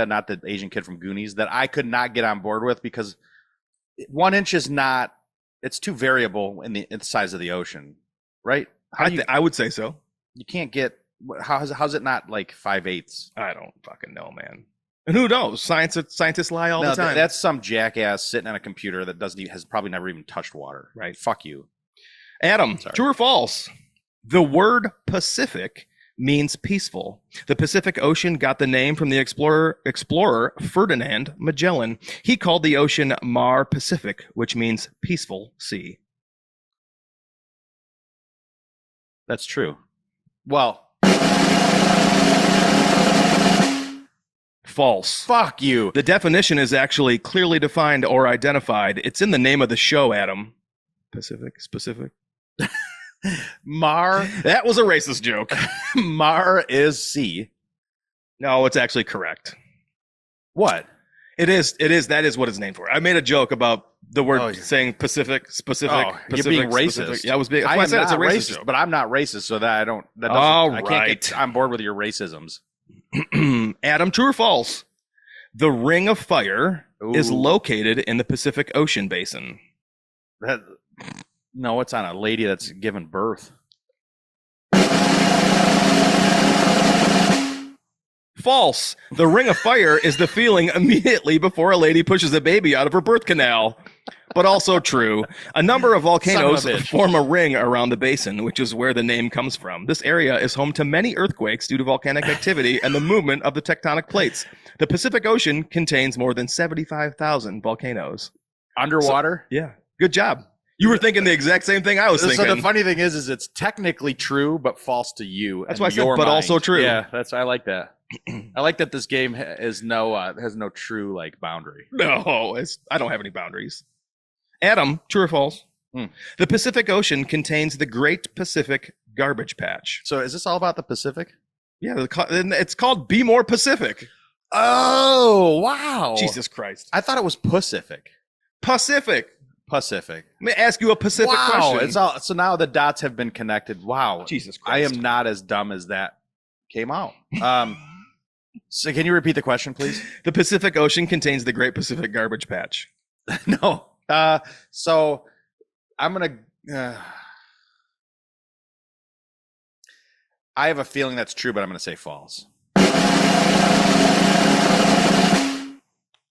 not the Asian kid from Goonies, that I could not get on board with, because 1 inch is not. It's too variable in the size of the ocean, right? I would say so. You can't get. How's it not like 5/8? I don't fucking know, man. And who knows? Scientists lie all the time. That's some jackass sitting on a computer that has probably never even touched water. Right. Fuck you. Adam, true or false? The word Pacific means peaceful. The Pacific Ocean got the name from the explorer Ferdinand Magellan. He called the ocean Mar Pacific, which means peaceful sea. That's true. Well, false. Fuck you. The definition is actually clearly defined or identified. It's in the name of the show, Adam. Pacific, specific. Mar. That was a racist joke. Mar is sea. No, it's actually correct. What? It is. That is what it's named for. I made a joke about the word saying Pacific, specific. You're being racist. Specific. Yeah, I was being. I said it's a racist joke. But I'm not racist, so that I don't. That doesn't, I can't get on board with your racisms. Adam, true or false? The Ring of Fire is located in the Pacific Ocean basin. No, it's on a lady that's given birth. False. The ring of fire is the feeling immediately before a lady pushes a baby out of her birth canal. But also true. A number of volcanoes form a ring around the basin, which is where the name comes from. This area is home to many earthquakes due to volcanic activity and the movement of the tectonic plates. The Pacific Ocean contains more than 75,000 volcanoes. Underwater? Yeah. Good job. You were thinking the exact same thing I was thinking. So the funny thing is it's technically true, but false to you. That's why I said, but also true. Yeah, I like that. I like that this game has no true like boundary. No, I don't have any boundaries. Adam, true or false? The Pacific Ocean contains the Great Pacific Garbage Patch. So is this all about the Pacific? Yeah, it's called Be More Pacific. Oh, wow. Jesus Christ. I thought it was Pacific. Pacific. Let me ask you a Pacific question. So now the dots have been connected. Wow. Jesus Christ. I am not as dumb as that came out. So can you repeat the question, please? The Pacific Ocean contains the Great Pacific Garbage Patch. No. So I'm going to... I have a feeling that's true, but I'm going to say false.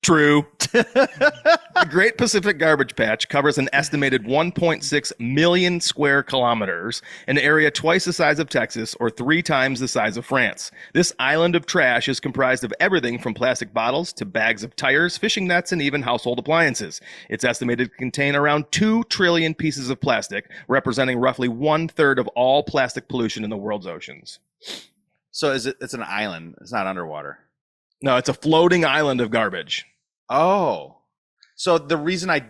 True. The Great Pacific Garbage Patch covers an estimated 1.6 million square kilometers, an area twice the size of Texas or 3 times the size of France. This island of trash is comprised of everything from plastic bottles to bags of tires, fishing nets, and even household appliances. It's estimated to contain around 2 trillion pieces of plastic, representing roughly 1/3 of all plastic pollution in the world's oceans. So it's an island. It's not underwater. No, it's a floating island of garbage. Oh, so the reason I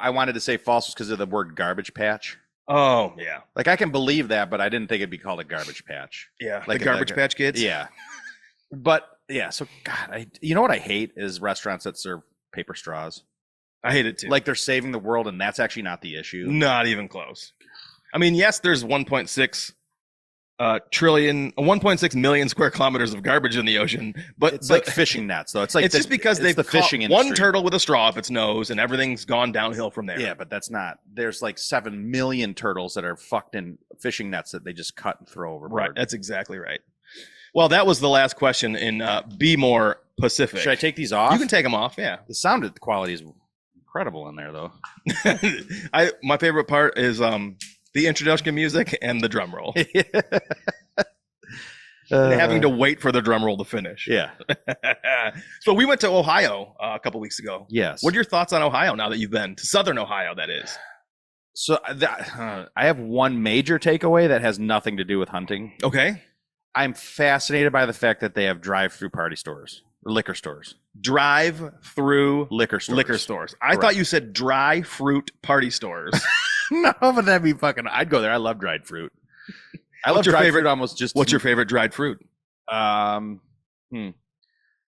wanted to say false was because of the word garbage patch. Oh, yeah. Like I can believe that, but I didn't think it'd be called a garbage patch. Yeah, like the Garbage Patch Kids? Yeah. But yeah, so God, you know what I hate is restaurants that serve paper straws. I hate it too. Like they're saving the world, and that's actually not the issue. Not even close. I mean, yes, there's 1.6 million square kilometers of garbage in the ocean, but it's like fishing nets, though. It's like just because they've fishing caught industry. one turtle with a straw up its nose, and everything's gone downhill from there. Yeah, but that's not. There's like 7 million turtles that are fucked in fishing nets that they just cut and throw overboard. Right, that's exactly right. Well, that was the last question in Be More Pacific. Should I take these off? You can take them off. Yeah. The sound quality is incredible in there, though. My favorite part is the introduction music and the drum roll. Having to wait for the drum roll to finish. Yeah. So we went to Ohio a couple weeks ago. Yes. What are your thoughts on Ohio now that you've been to Southern Ohio, that is? So I have one major takeaway that has nothing to do with hunting. Okay. I'm fascinated by the fact that they have drive-through party stores, or liquor stores. Drive-through liquor stores. I thought you said dry fruit party stores. No, but that'd be fucking... I'd go there. I love dried fruit. I love dried fruit almost just... What's your favorite dried fruit? I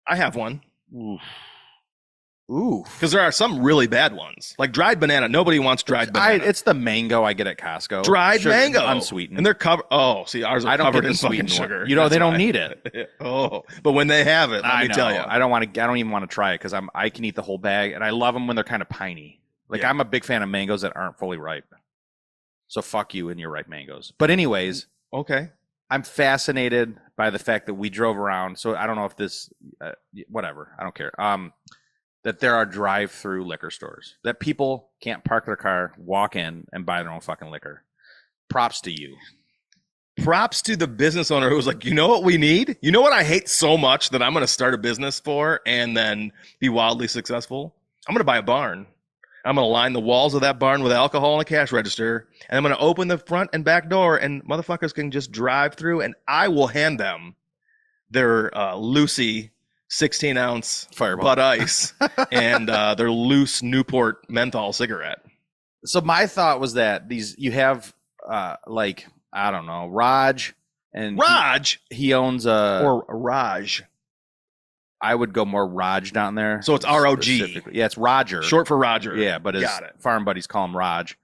have one. Ooh. Because there are some really bad ones. Like dried banana. Nobody wants dried banana. It's the mango I get at Costco. Dried mango. Unsweetened. And they're covered... Oh, see, ours are covered in fucking sugar. You know, they don't need it. Oh, but when they have it, let me tell you. I don't even want to try it because I can eat the whole bag, and I love them when they're kind of piney. Like, I'm a big fan of mangoes that aren't fully ripe. So fuck you and your ripe mangoes. But anyways... Okay. I'm fascinated by the fact that we drove around. So I don't know if this, whatever, I don't care. That there are drive-through liquor stores that people can't park their car, walk in, and buy their own fucking liquor. Props to you. Props to the business owner who was like, you know what we need? You know what I hate so much that I'm going to start a business for and then be wildly successful? I'm going to buy a barn. I'm going to line the walls of that barn with alcohol and a cash register, and I'm going to open the front and back door, and motherfuckers can just drive through, and I will hand them their Lucy 16-ounce Fireball Bud Ice and their loose Newport menthol cigarette. So my thought was that you have like, I don't know, Raj. And Raj? He owns or Raj. I would go more Raj down there. So it's R-O-G. Yeah, it's Roger. Short for Roger. Yeah, but his farm buddies call him Raj.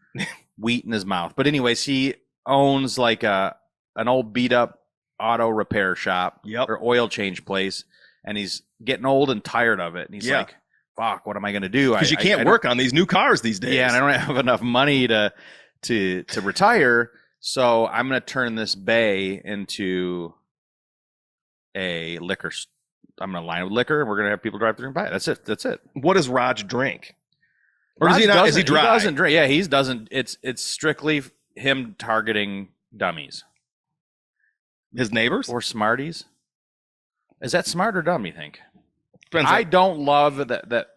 Wheat in his mouth. But anyways, he owns like an old beat up auto repair shop or oil change place. And he's getting old and tired of it. And he's like, fuck, what am I going to do? Because you can't work on these new cars these days. Yeah, and I don't have enough money to retire. So I'm going to turn this bay into a liquor. I'm going to line with liquor, and we're going to have people drive through and buy it. That's it. That's it. What does Raj drink? Or Raj is he not? Is he dry? He doesn't drink. Yeah, he doesn't. It's strictly him targeting dummies. His neighbors or smarties. Is that smart or dumb? You think? Depends I don't love that.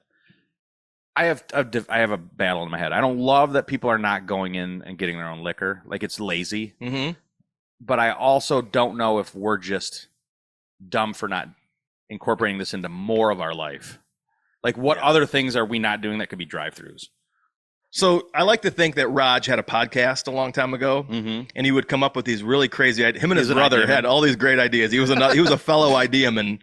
I have a battle in my head. I don't love that people are not going in and getting their own liquor. Like, it's lazy. Mm-hmm. But I also don't know if we're just dumb for not incorporating this into more of our life. Like, what other things are we not doing that could be drive-thrus? So I like to think that Raj had a podcast a long time ago, Mm-hmm. and he would come up with these really crazy ideas. Him and his He's an brother idea man. had all these great ideas. He was a fellow idea man,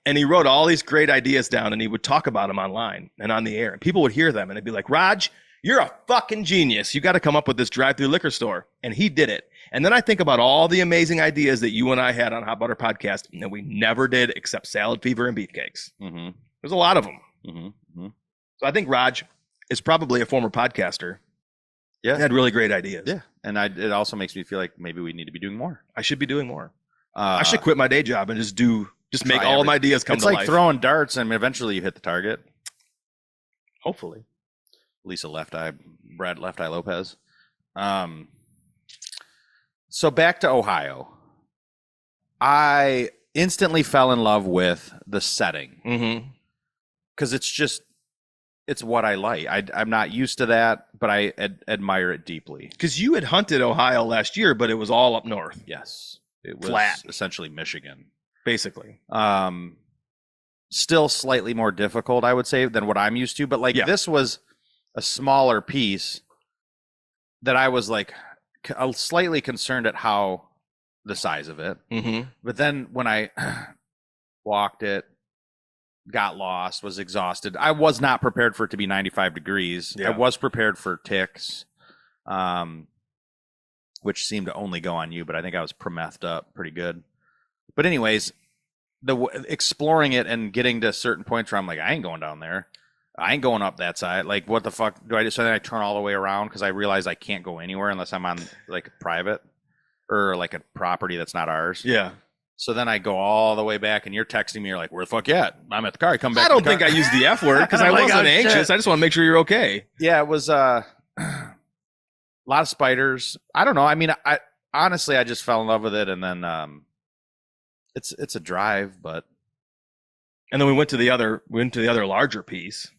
and he wrote all these great ideas down, and he would talk about them online and on the air, and people would hear them, and they'd be like, Raj, you're a fucking genius. You got to come up with this drive-through liquor store. And he did it. And then I think about all the amazing ideas that you and I had on Hot Butter Podcast that we never did except Salad Fever and Beefcakes. Mm-hmm. There's a lot of them. Mm-hmm. Mm-hmm. So I think Raj is probably a former podcaster. Yeah. He had really great ideas. Yeah. And it also makes me feel like maybe we need to be doing more. I should be doing more. I should quit my day job and just make all of my ideas come to life. It's like throwing darts, and eventually you hit the target. Hopefully. Lisa Brad Left Eye Lopez. So back to Ohio. I instantly fell in love with the setting. Mm-hmm. Because it's what I like. I'm not used to that, but I admire it deeply. Because you had hunted Ohio last year, but it was all up north. Yes. It was flat. Essentially Michigan. Basically. Still slightly more difficult, I would say, than what I'm used to. But this was a smaller piece that I was like slightly concerned at how the size of it. Mm-hmm. But then when I walked it, got lost, was exhausted. I was not prepared for it to be 95 degrees. Yeah. I was prepared for ticks, which seemed to only go on you, but I think I was premethed up pretty good. But anyways, exploring it and getting to certain points where I'm like, I ain't going down there. I ain't going up that side. Like, what the fuck do I do? So then I turn all the way around because I realize I can't go anywhere unless I'm on like private or like a property that's not ours. Yeah. So then I go all the way back, and you're texting me. You're like, "Where the fuck you at?" I'm at the car. I come back. I don't think I used the F word because I wasn't anxious. Shit. I just want to make sure you're okay. Yeah, it was a lot of spiders. I don't know. I mean, I honestly, I just fell in love with it, and then it's a drive, but and then we went to the other larger piece.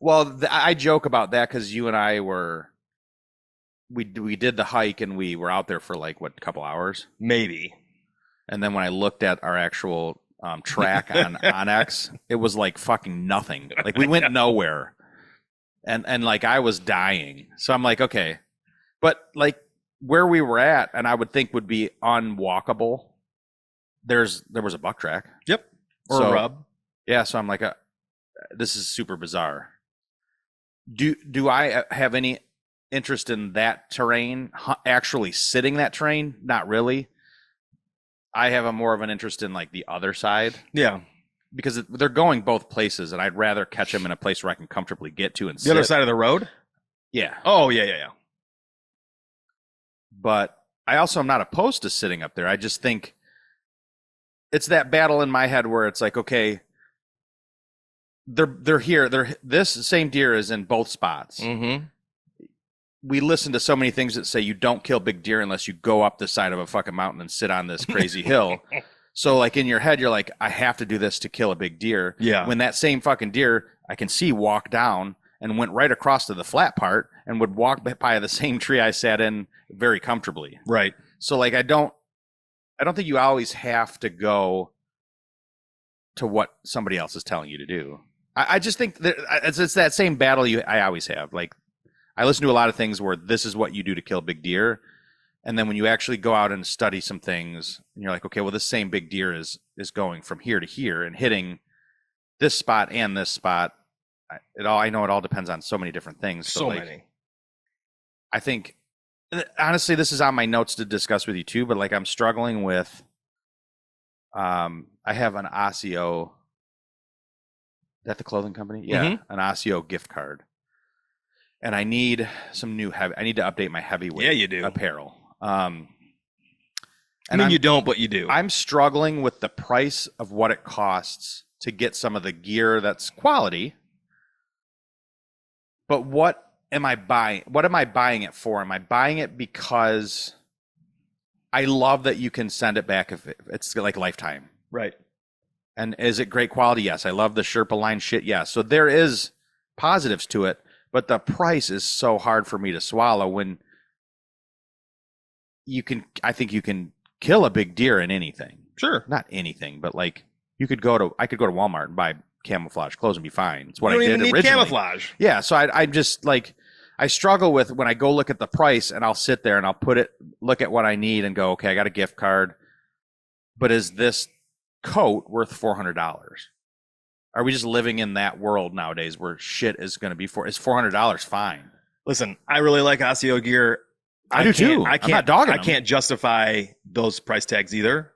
Well, I joke about that because you and I we did the hike, and we were out there for like a couple hours, maybe. And then when I looked at our actual track on Onyx, it was like fucking nothing. Like, we went nowhere. And like, I was dying. So I'm like, okay. But like where we were at, and I would think would be unwalkable, there was a buck track. Yep. Or a rub. Yeah. So I'm like, this is super bizarre. Do I have any interest in that terrain? Actually sitting that terrain? Not really. I have more of an interest in like the other side. Yeah. Because they're going both places, and I'd rather catch them in a place where I can comfortably get to and sit. The other side of the road? Yeah. Oh, yeah. But I also am not opposed to sitting up there. I just think it's that battle in my head where it's like, okay, they're here. This same deer is in both spots. Mm-hmm. We listen to so many things that say you don't kill big deer unless you go up the side of a fucking mountain and sit on this crazy hill. So like in your head, you're like, I have to do this to kill a big deer. Yeah. When that same fucking deer I can see walk down and went right across to the flat part and would walk by the same tree I sat in very comfortably. Right. So like, I don't think you always have to go to what somebody else is telling you to do. I just think that it's that same battle I always have. Like, I listen to a lot of things where this is what you do to kill big deer. And then when you actually go out and study some things, and you're like, okay, well, this same big deer is going from here to here and hitting this spot and this spot. I know it all depends on so many different things. So like, many. I think, honestly, this is on my notes to discuss with you too, but like, I'm struggling with, I have an Osseo. Is that the clothing company? Yeah. Mm-hmm. An Osseo gift card. And I need some new I need to update my heavyweight Yeah, you do. apparel. I mean, you don't, but you do. I'm struggling with the price of what it costs to get some of the gear that's quality. But what am I buying? What am I buying it for? Am I buying it because I love that you can send it back if it's like lifetime? Right. And is it great quality? Yes. I love the Sherpa line shit. Yes. So there is positives to it, but the price is so hard for me to swallow when I think you can kill a big deer in anything. Sure. Not anything, but like I could go to Walmart and buy camouflage clothes and be fine. It's what you don't I did even need originally. camouflage. Yeah. So I just like, I struggle with when I go look at the price and I'll sit there and I'll look at what I need and go, okay, I got a gift card, but is this coat worth $400? Are we just living in that world nowadays where shit is going to be is $400 fine? Listen, I really like Osseo gear. I do too. I'm not dogging I them. can't justify those price tags either.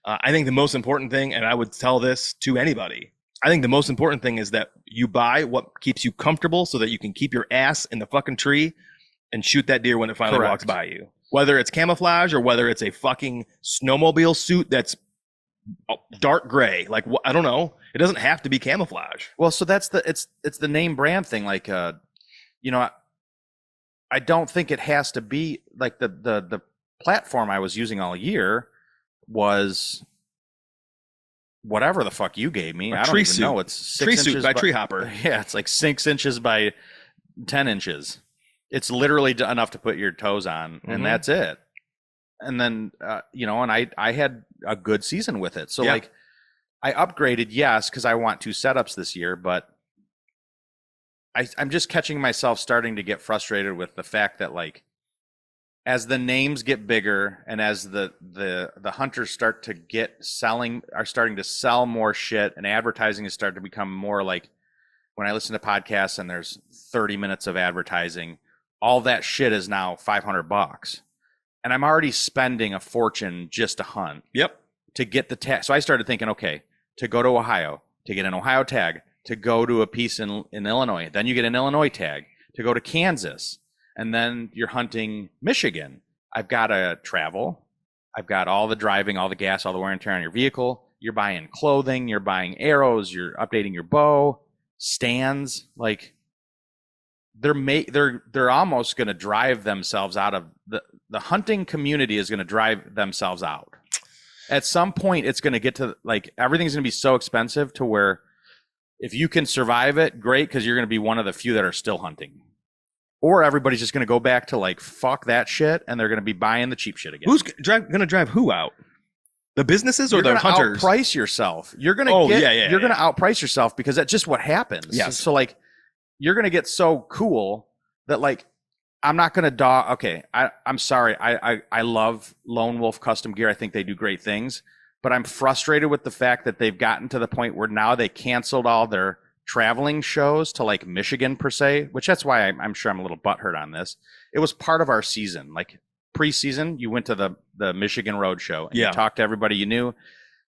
I think the most important thing, and I would tell this to anybody, I think the most important thing is that you buy what keeps you comfortable so that you can keep your ass in the fucking tree and shoot that deer when it finally walks by you. Whether it's camouflage or whether it's a fucking snowmobile suit that's dark gray. Like, I don't know. It doesn't have to be camouflage. Well, so that's it's the name brand thing. Like, you know, I don't think it has to be like the platform I was using all year was whatever the fuck you gave me. I don't even know. It's 6 tree inches suit by Tree Hopper. Yeah, it's like 6 inches by 10 inches. It's literally enough to put your toes on, and that's it. And then, you know, and I had a good season with it. So like, I upgraded, yes, because I want 2 setups this year, but I'm just catching myself starting to get frustrated with the fact that, like, as the names get bigger and as the hunters start to are starting to sell more shit, and advertising is starting to become more like, when I listen to podcasts and there's 30 minutes of advertising, all that shit is now $500. And I'm already spending a fortune just to hunt. Yep. To get the tag. So I started thinking, okay, to go to Ohio, to get an Ohio tag, to go to a piece in Illinois, then you get an Illinois tag, to go to Kansas, and then you're hunting Michigan. I've got to travel. I've got all the driving, all the gas, all the wear and tear on your vehicle. You're buying clothing, you're buying arrows, you're updating your bow, stands. Like, they're almost going to drive themselves out of the hunting community is going to drive themselves out. At some point, it's going to get to, like, everything's going to be so expensive to where if you can survive it, great, because you're going to be one of the few that are still hunting. Or everybody's just going to go back to, like, fuck that shit, and they're going to be buying the cheap shit again. Who's going to drive who out? The businesses or the hunters? You're going to outprice yourself. You're going to you're going to outprice yourself because that's just what happens. Yes. So, like, you're going to get so cool that, like, I'm not going to dog. Okay, I'm sorry. I love Lone Wolf Custom Gear. I think they do great things. But I'm frustrated with the fact that they've gotten to the point where now they canceled all their traveling shows to, like, Michigan per se, which that's why I'm sure I'm a little butthurt on this. It was part of our season. Like, preseason, you went to the Michigan Road Show and you talked to everybody you knew.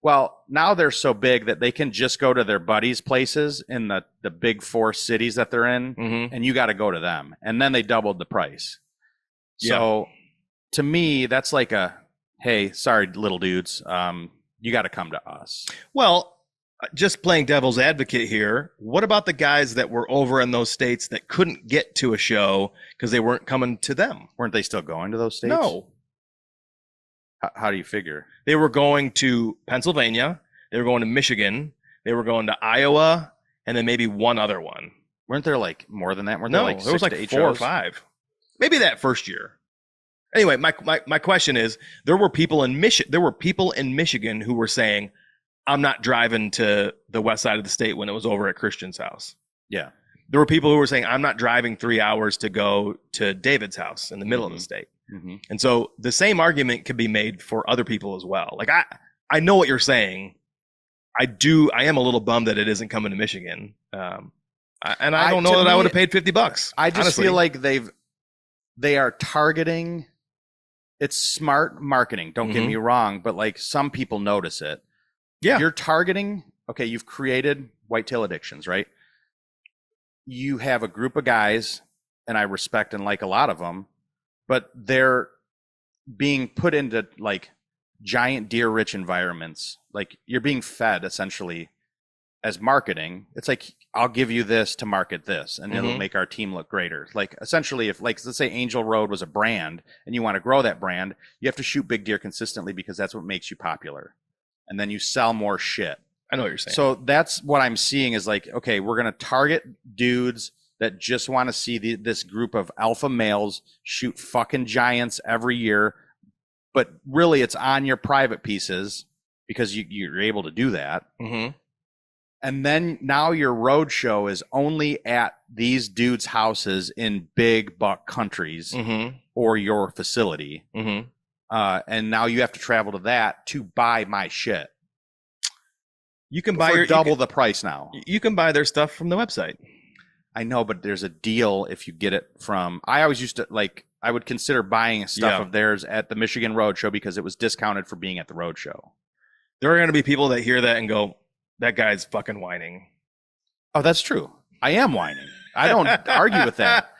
Well, now they're so big that they can just go to their buddies' places in the big 4 cities that they're in, and you got to go to them. And then they doubled the price. So to me, that's like hey, sorry, little dudes, you got to come to us. Well, just playing devil's advocate here, what about the guys that were over in those states that couldn't get to a show because they weren't coming to them? Weren't they still going to those states? No. How do you figure? They were going to Pennsylvania. They were going to Michigan. They were going to Iowa, and then maybe one other one. Weren't there, like, more than that? Weren't no, there, like, there was like 4 or 5. Maybe that first year. Anyway, my question is, there were people in Michigan who were saying, I'm not driving to the west side of the state when it was over at Christian's house. Yeah. There were people who were saying, I'm not driving 3 hours to go to David's house in the middle of the state. And so the same argument could be made for other people as well. Like, I know what you're saying. I am a little bummed that it isn't coming to Michigan. And I don't know that I would have paid $50. I just feel like they are targeting. It's smart marketing. Don't get me wrong, but, like, some people notice it. Yeah. You're targeting. Okay. You've created whitetail addictions, right? You have a group of guys, and I respect and like a lot of them, but they're being put into, like, giant deer rich environments, like you're being fed essentially as marketing. It's like, I'll give you this to market this, and it'll make our team look greater. Like essentially, if like let's say Angel Road was a brand and you want to grow that brand, you have to shoot big deer consistently because that's what makes you popular, and then you sell more shit. I know what you're saying. So that's what I'm seeing is like, okay, we're gonna target dudes that just want to see this group of alpha males shoot fucking giants every year, but really it's on your private pieces because you're able to do that. And then now your road show is only at these dudes' houses in big buck countries or your facility. And now you have to travel to that to buy my shit. You can buy double the price now. You can buy their stuff from the website. I know, but there's a deal if you get it from. I always used to like. I would consider buying stuff of theirs at the Michigan Road Show because it was discounted for being at the road show. There are going to be people that hear that and go, "That guy's fucking whining." Oh, that's true. I am whining. I don't argue with that.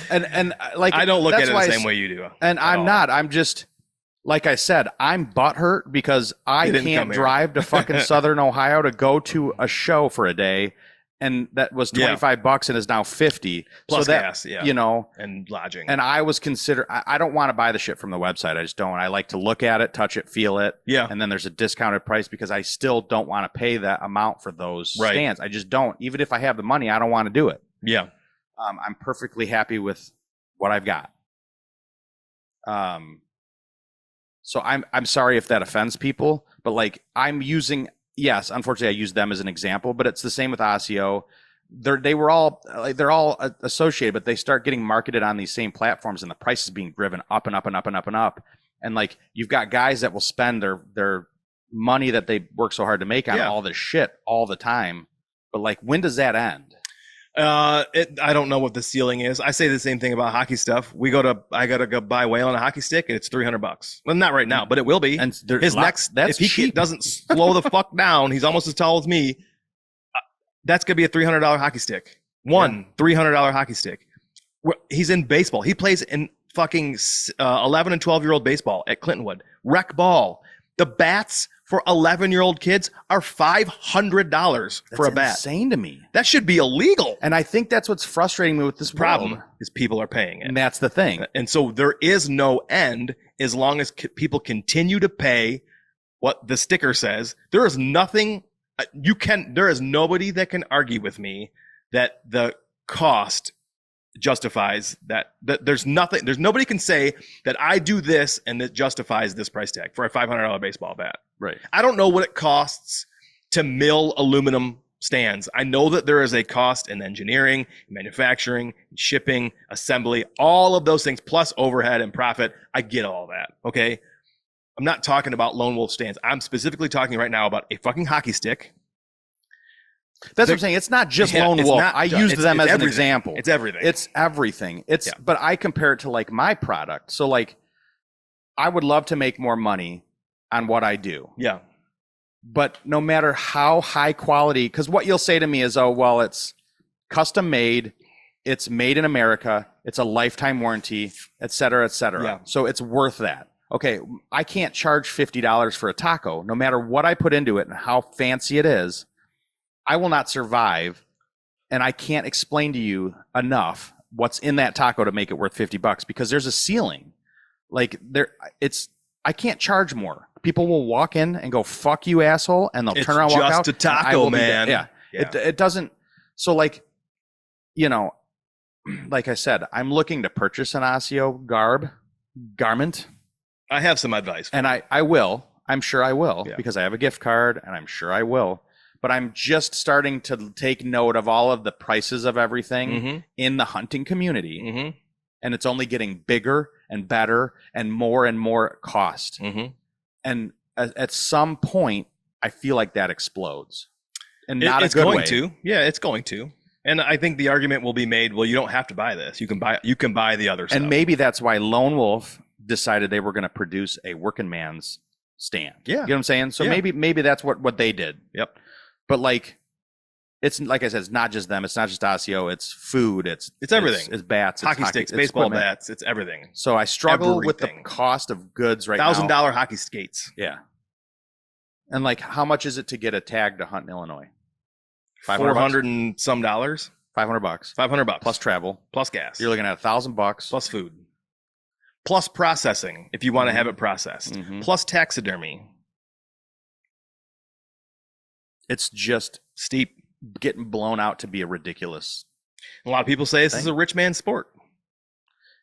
And like I don't look at it the same way you do. And I'm not. I'm just like I said. I'm butthurt because I can't drive to fucking Southern Ohio to go to a show for a day. And that was $25 and is now $50. Plus so that, gas, you know, and lodging. And I was I don't want to buy the shit from the website. I just don't. I like to look at it, touch it, feel it. Yeah. And then there's a discounted price because I still don't want to pay that amount for those stands. I just don't. Even if I have the money, I don't want to do it. Yeah. I'm perfectly happy with what I've got. So I'm sorry if that offends people, but like I'm using. Yes, unfortunately, I use them as an example, but it's the same with Osseo. They're all associated, but they start getting marketed on these same platforms, and the price is being driven up and up and up and up and up. And like you've got guys that will spend their money that they work so hard to make on all this shit all the time. But like, when does that end? I don't know what the ceiling is. I say the same thing about hockey stuff. I gotta go buy whale on a hockey stick, and it's $300. Well, not right now, but it will be. And if he doesn't slow the fuck down, he's almost as tall as me. That's gonna be a $300 hockey stick. $300 hockey stick. He's in baseball. He plays in fucking 11 and 12-year-old baseball at Clintonwood. Rec ball. The bats for 11-year-old kids are $500 for a bat. That's insane to me. That should be illegal. And I think that's what's frustrating me with this problem is people are paying it. And that's the thing. And so there is no end as long as people continue to pay what the sticker says. There is nothing there is nobody that can argue with me that the cost justifies that there's nobody can say that I do this and that justifies this price tag for a $500 baseball bat. Right. I don't know what it costs to mill aluminum stands. I know that there is a cost in engineering, manufacturing, shipping, assembly, all of those things, plus overhead and profit. I get all that. Okay. I'm not talking about lone wolf stands. I'm specifically talking right now about a fucking hockey stick. That's what I'm saying. It's not just lone wolf. I used them as an example. It's everything. It's everything. But I compare it to like my product. So like, I would love to make more money on what I do. Yeah. But no matter how high quality, because what you'll say to me is, oh, well, it's custom made, it's made in America, it's a lifetime warranty, et cetera, et cetera. Yeah. So it's worth that. Okay, I can't charge $50 for a taco. No matter what I put into it and how fancy it is, I will not survive. And I can't explain to you enough what's in that taco to make it worth $50 because there's a ceiling. Like I can't charge more. People will walk in and go, "Fuck you, asshole," and they'll turn around, and walk out. It's just a taco, man. Yeah. It doesn't. So like, you know, like I said, I'm looking to purchase an Osseo garment. I have some advice. And I will. I'm sure I will because I have a gift card and I'm sure I will. But I'm just starting to take note of all of the prices of everything in the hunting community. And it's only getting bigger and better and more cost. And at some point, I feel like that explodes. And not a good way. It's going to. Yeah, it's going to. And I think the argument will be made, well, you don't have to buy this. You can buy the other stuff. And maybe that's why Lone Wolf decided they were going to produce a working man's stand. Yeah. You know what I'm saying? So maybe that's what they did. Yep. But like, it's like I said, it's not just them. It's not just Osseo. It's food. It's everything. It's bats. Hockey it's sticks, it's baseball equipment. bats. It's everything. So I struggle with the Everything. cost of goods right now. $1,000 hockey skates. Yeah. And like, how much is it to get a tag to hunt in Illinois? $400 and some dollars. $500. $500 Plus travel. plus gas. You're looking at $1,000 plus food. Plus processing if you want to have it processed. Mhm. Plus taxidermy. It's just Steep. getting blown out to be a ridiculous. A lot of people say this Thing. is a rich man's sport.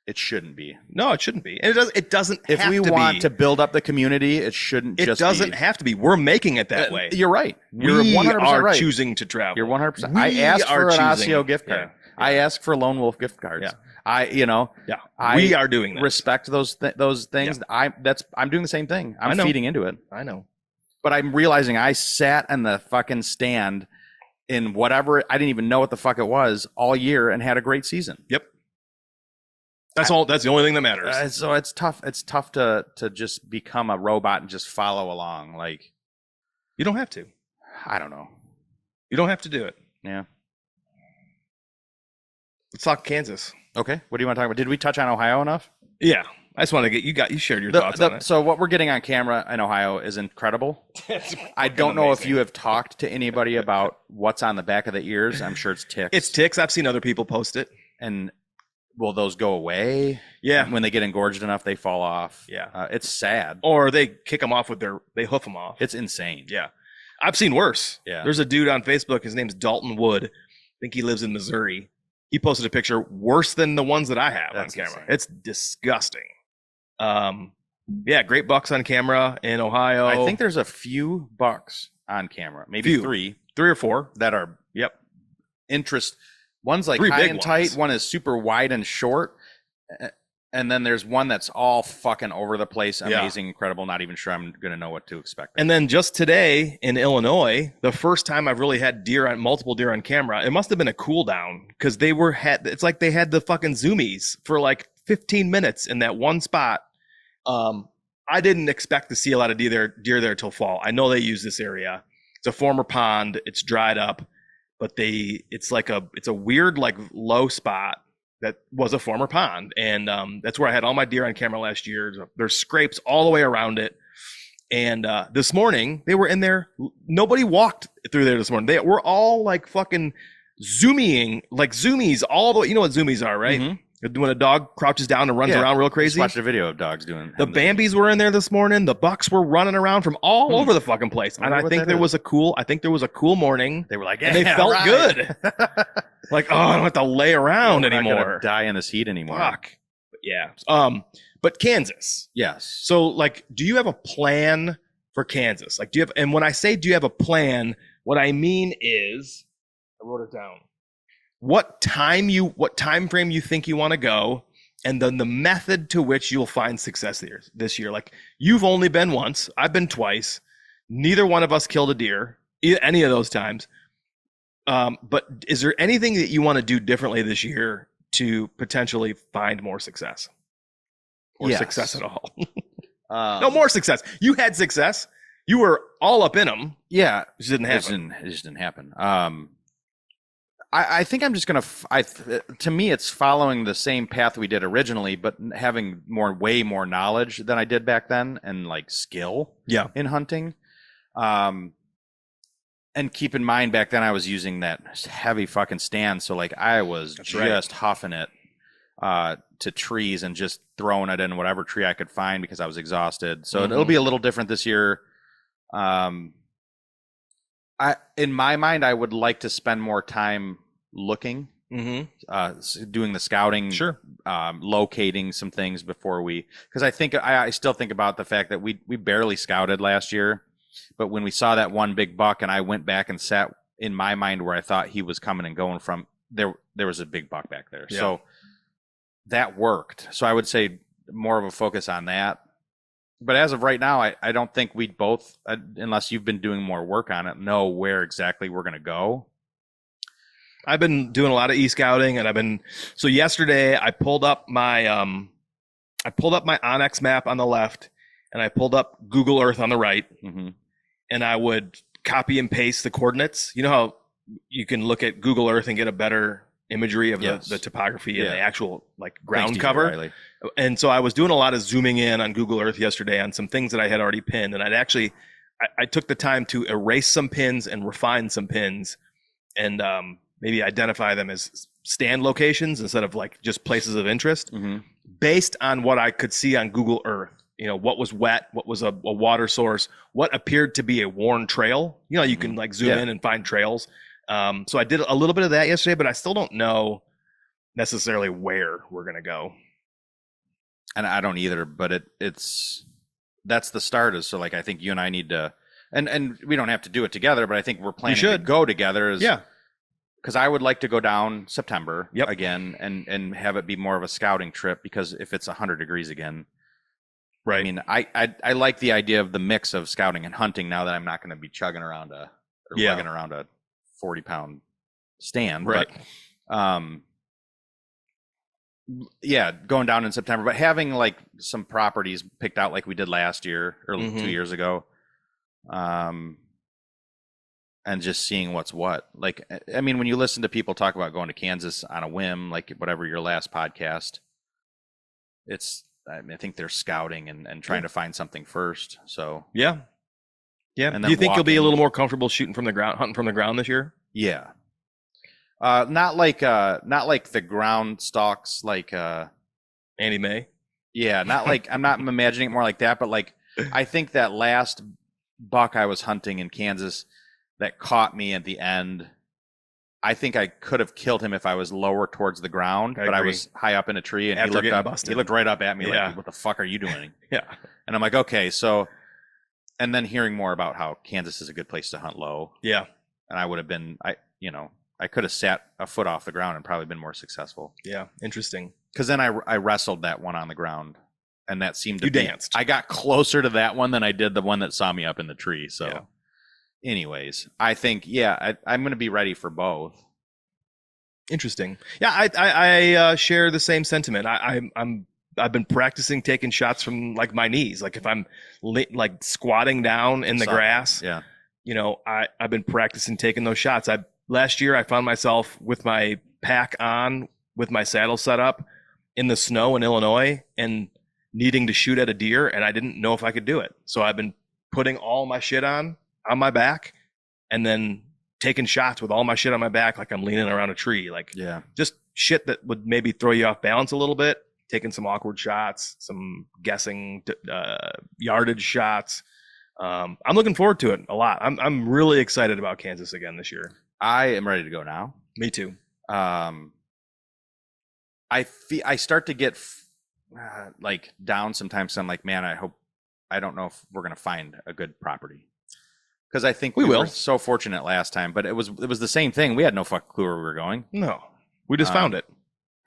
It shouldn't be. No, it shouldn't be. And it doesn't If have we to want be. to build up the community, it shouldn't It just doesn't be. have to be. We're making it that way. You're right. You're We 100% are right. choosing to travel. You're 100%. We I asked are for an choosing- Osseo gift card. Yeah. I asked for Lone Wolf gift cards. Yeah. Yeah. Yeah. We are doing that. Respect those things. I'm doing the same thing. I I'm know. feeding into it. I know. But I'm realizing I sat in the fucking stand in whatever, I didn't even know what the fuck it was all year and had a great season. Yep. That's all. That's the only thing that matters. So it's tough. It's tough to just become a robot and just follow along. Like, You don't have to. I don't know. You don't have to do it. Yeah. Let's talk Kansas. Okay. What do you want to talk about? Did we touch on Ohio enough? Yeah. I just want to get you shared your thoughts on it. So what we're getting on camera in Ohio is incredible. I don't know if you have talked to anybody about what's on the back of the ears. I'm sure it's ticks. It's ticks. I've seen other people post it. And will those go away? Yeah. When they get engorged enough, they fall off. Yeah. It's sad. Or they kick them off they hoof them off. It's insane. Yeah. I've seen worse. Yeah. There's a dude on Facebook. His name's Dalton Wood. I think he lives in Missouri. He posted a picture worse than the ones that I have That's on camera. insane. It's disgusting. Yeah, great bucks on camera in Ohio. I think there's a few bucks on camera, maybe Few. 3 or 4. that are Yep. interest. One's like 3 high big and tight. ones. One is super wide and short. And then there's one that's all fucking over the place, Yeah. amazing, incredible. Not even sure I'm going to know what to expect. And then just today in Illinois, the first time I've really had multiple deer on camera, it must have been a cool down because it's like they had the fucking zoomies for like 15 minutes in that one spot. I didn't expect to see a lot of deer there till fall. I know they use this area. It's a former pond. It's dried up, but it's a weird, like low spot that was a former pond. And, that's where I had all my deer on camera last year. There's scrapes all the way around it. And, this morning they were in there. Nobody walked through there this morning. They were all like fucking zooming, like zoomies all the way. You know what zoomies are, right? Mhm. When a dog crouches down and runs around real Just crazy. watched a video of dogs doing The Bambis were in there this morning. The bucks were running around from all over the fucking place. And wonder I what think that there is. was a cool morning. They were like, And they "Yeah, felt right." good. Like, oh, I don't have to lay around We're not gonna anymore. die in this heat anymore. Fuck. But yeah. But Kansas. Yes. So like, do you have a plan for Kansas? Like, and when I say, do you have a plan, what I mean is, I wrote it down. What time frame you think you want to go, and then the method to which you'll find success this year. Like, you've only been once. I've been twice. Neither one of us killed a deer any of those times. But is there anything that you want to do differently this year to potentially find more success? Or Yes. success at all? Um, No, more success. You had success. You were all up in them. Yeah. It just didn't happen. It just didn't happen. I think I'm just going to me, it's following the same path we did originally, but having way more knowledge than I did back then and like skill Yeah. in hunting. And keep in mind, back then I was using that heavy fucking stand. So like I was right. huffing it to trees and just throwing it in whatever tree I could find because I was exhausted. So it'll be a little different this year. In my mind, I would like to spend more time looking, doing the scouting, Sure. Locating some things before because I still think about the fact that we barely scouted last year, but when we saw that one big buck and I went back and sat in my mind where I thought he was coming and going from, there was a big buck back there. Yeah. So that worked. So I would say more of a focus on that. But as of right now, I don't think we'd both, unless you've been doing more work on it, know where exactly we're going to go. I've been doing a lot of e-scouting, and so yesterday I pulled up my Onyx map on the left, and I pulled up Google Earth on the right, Mm-hmm. and I would copy and paste the coordinates. You know how you can look at Google Earth and get a better imagery of Yes. the topography and Yeah. the actual like Thanks, ground DJ cover. Riley. And so I was doing a lot of zooming in on Google Earth yesterday on some things that I had already pinned. And I took the time to erase some pins and refine some pins and maybe identify them as stand locations instead of like just places of interest based on what I could see on Google Earth. You know, what was wet, what was a water source, what appeared to be a worn trail. You know, you can like zoom in and find trails. So I did a little bit of that yesterday, but I still don't know necessarily where we're going to go. And I don't either, but that's the start. So like, I think you and I need to, and we don't have to do it together, but I think we're planning to go together. Because I would like to go down September again and have it be more of a scouting trip, because if it's 100 degrees again, right. I mean, I like the idea of the mix of scouting and hunting now that I'm not going to be chugging around lugging around a 40-pound stand. Right. But, going down in September, but having like some properties picked out like we did last year or 2 years ago. And just seeing what's what. Like, I mean, when you listen to people talk about going to Kansas on a whim, like whatever your last podcast, I think they're scouting and trying to find something first. So yeah. And do you think you'll be a little more comfortable shooting from the ground, hunting from the ground this year? Yeah. Not like the ground stalks, like Annie Mae. Yeah, not like I'm not imagining it more like that, but like I think that last buck I was hunting in Kansas that caught me at the end, I think I could have killed him if I was lower towards the ground, but I was high up in a tree, and he looked right up at me like, what the fuck are you doing? Yeah. And I'm like, okay, so, and then hearing more about how Kansas is a good place to hunt low. Yeah. And I would have been, I could have sat a foot off the ground and probably been more successful. Yeah. Interesting. Because then I wrestled that one on the ground, and that seemed to be, danced. I got closer to that one than I did the one that saw me up in the tree. So anyways, I think, I'm going to be ready for both. Interesting. Yeah, I share the same sentiment. I've been practicing taking shots from like my knees. Like if I'm like squatting down in the grass, I've been practicing taking those shots. Last year I found myself with my pack on, with my saddle set up in the snow in Illinois and needing to shoot at a deer, and I didn't know if I could do it. So I've been putting all my shit on my back and then taking shots with all my shit on my back like I'm leaning around a tree. Like just shit that would maybe throw you off balance a little bit, taking some awkward shots, some guessing yardage shots. I'm looking forward to it a lot. I'm really excited about Kansas again this year. I am ready to go now. Me too. I start to get like down sometimes. So I'm like, man, I don't know if we're going to find a good property. Because I think we were so fortunate last time, but it was the same thing. We had no fucking clue where we were going. No, we just found it.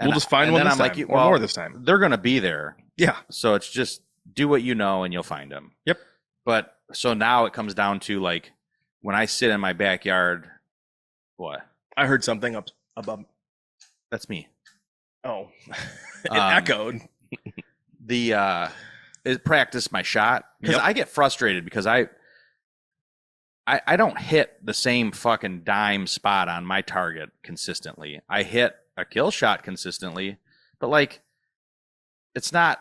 We'll just find one this time, like, or more this time. They're going to be there. Yeah. So it's just do what you know and you'll find them. Yep. But so now it comes down to like when I sit in my backyard. What? I heard something up above. That's me. Oh, it echoed. It practiced my shot because I get frustrated because I don't hit the same fucking dime spot on my target consistently. I hit a kill shot consistently, but like, it's not,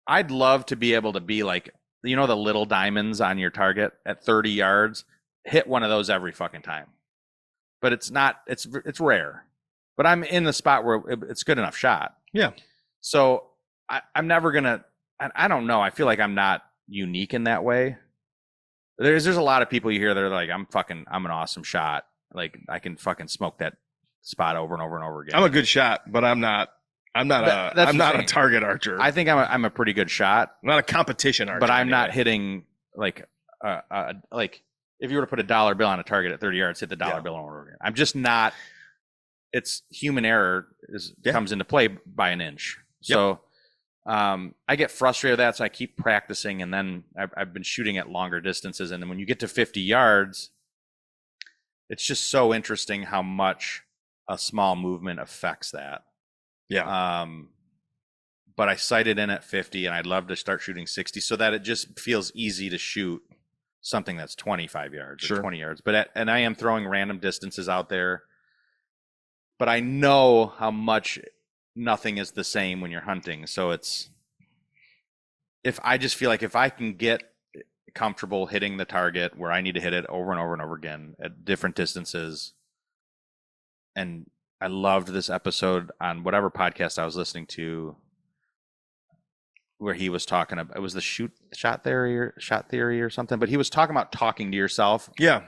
I'd love to be able to be like, the little diamonds on your target at 30 yards, hit one of those every fucking time. But it's not, it's rare. But I'm in the spot where it's good enough shot. Yeah. So I'm never going to, I don't know. I feel like I'm not unique in that way. There's a lot of people you hear that are like, I'm an awesome shot. Like I can fucking smoke that spot over and over and over again. I'm a good shot, but I'm not a target archer. I think I'm a pretty good shot. I'm not a competition archer. But I'm not hitting like if you were to put a dollar bill on a target at 30 yards, hit the dollar bill over and over again. I'm just not. It's human error comes into play by an inch. So I get frustrated with that, so I keep practicing, and then I've been shooting at longer distances, and then when you get to 50 yards, it's just so interesting how much a small movement affects that. Yeah. But I sighted in at 50, and I'd love to start shooting 60 so that it just feels easy to shoot. something that's 25 yards or Sure. 20 yards. And I am throwing random distances out there. But I know how much nothing is the same when you're hunting. So I just feel like if I can get comfortable hitting the target where I need to hit it over and over and over again at different distances. And I loved this episode on whatever podcast I was listening to where he was talking about, it was the shot theory or something, but he was talking about talking to yourself. Yeah.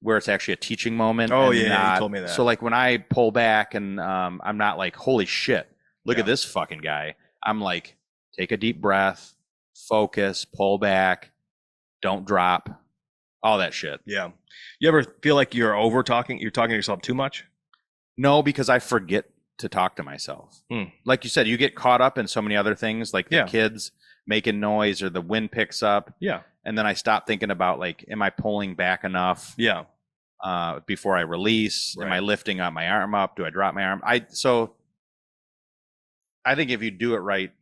Where it's actually a teaching moment. Oh, yeah, you told me that. So like when I pull back and I'm not like, holy shit, look Yeah. at this fucking guy. I'm like, take a deep breath, focus, pull back, don't drop, all that shit. Yeah. You ever feel like you're talking to yourself too much? No, because I forget to talk to myself. Like you said, you get caught up in so many other things, like the kids making noise or the wind picks up. Yeah. And then I stop thinking about like, am I pulling back enough? Yeah. Before I release, Right. am I lifting up my arm up? Do I drop my arm? So I think if you do it right,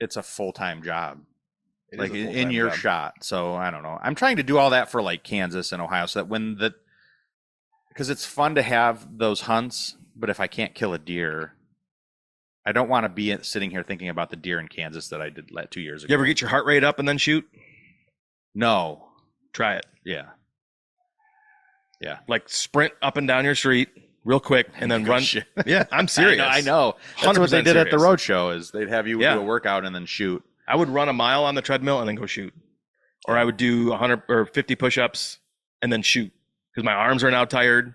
it's a full-time job. It Like is a in full-time your job. shot. So I don't know. I'm trying to do all that for like Kansas and Ohio, so that because it's fun to have those hunts, but if I can't kill a deer, I don't want to be sitting here thinking about the deer in Kansas that I did 2 years ago. You ever get your heart rate up and then shoot? No. Try it. Yeah. Like sprint up and down your street real quick and then run. Shit. Yeah, I'm serious. I know. That's what they 100% did at the serious. road show is they'd have you Yeah. do a workout and then shoot. I would run a mile on the treadmill and then go shoot. Or I would do 100 or 50 push-ups and then shoot because my arms are now tired.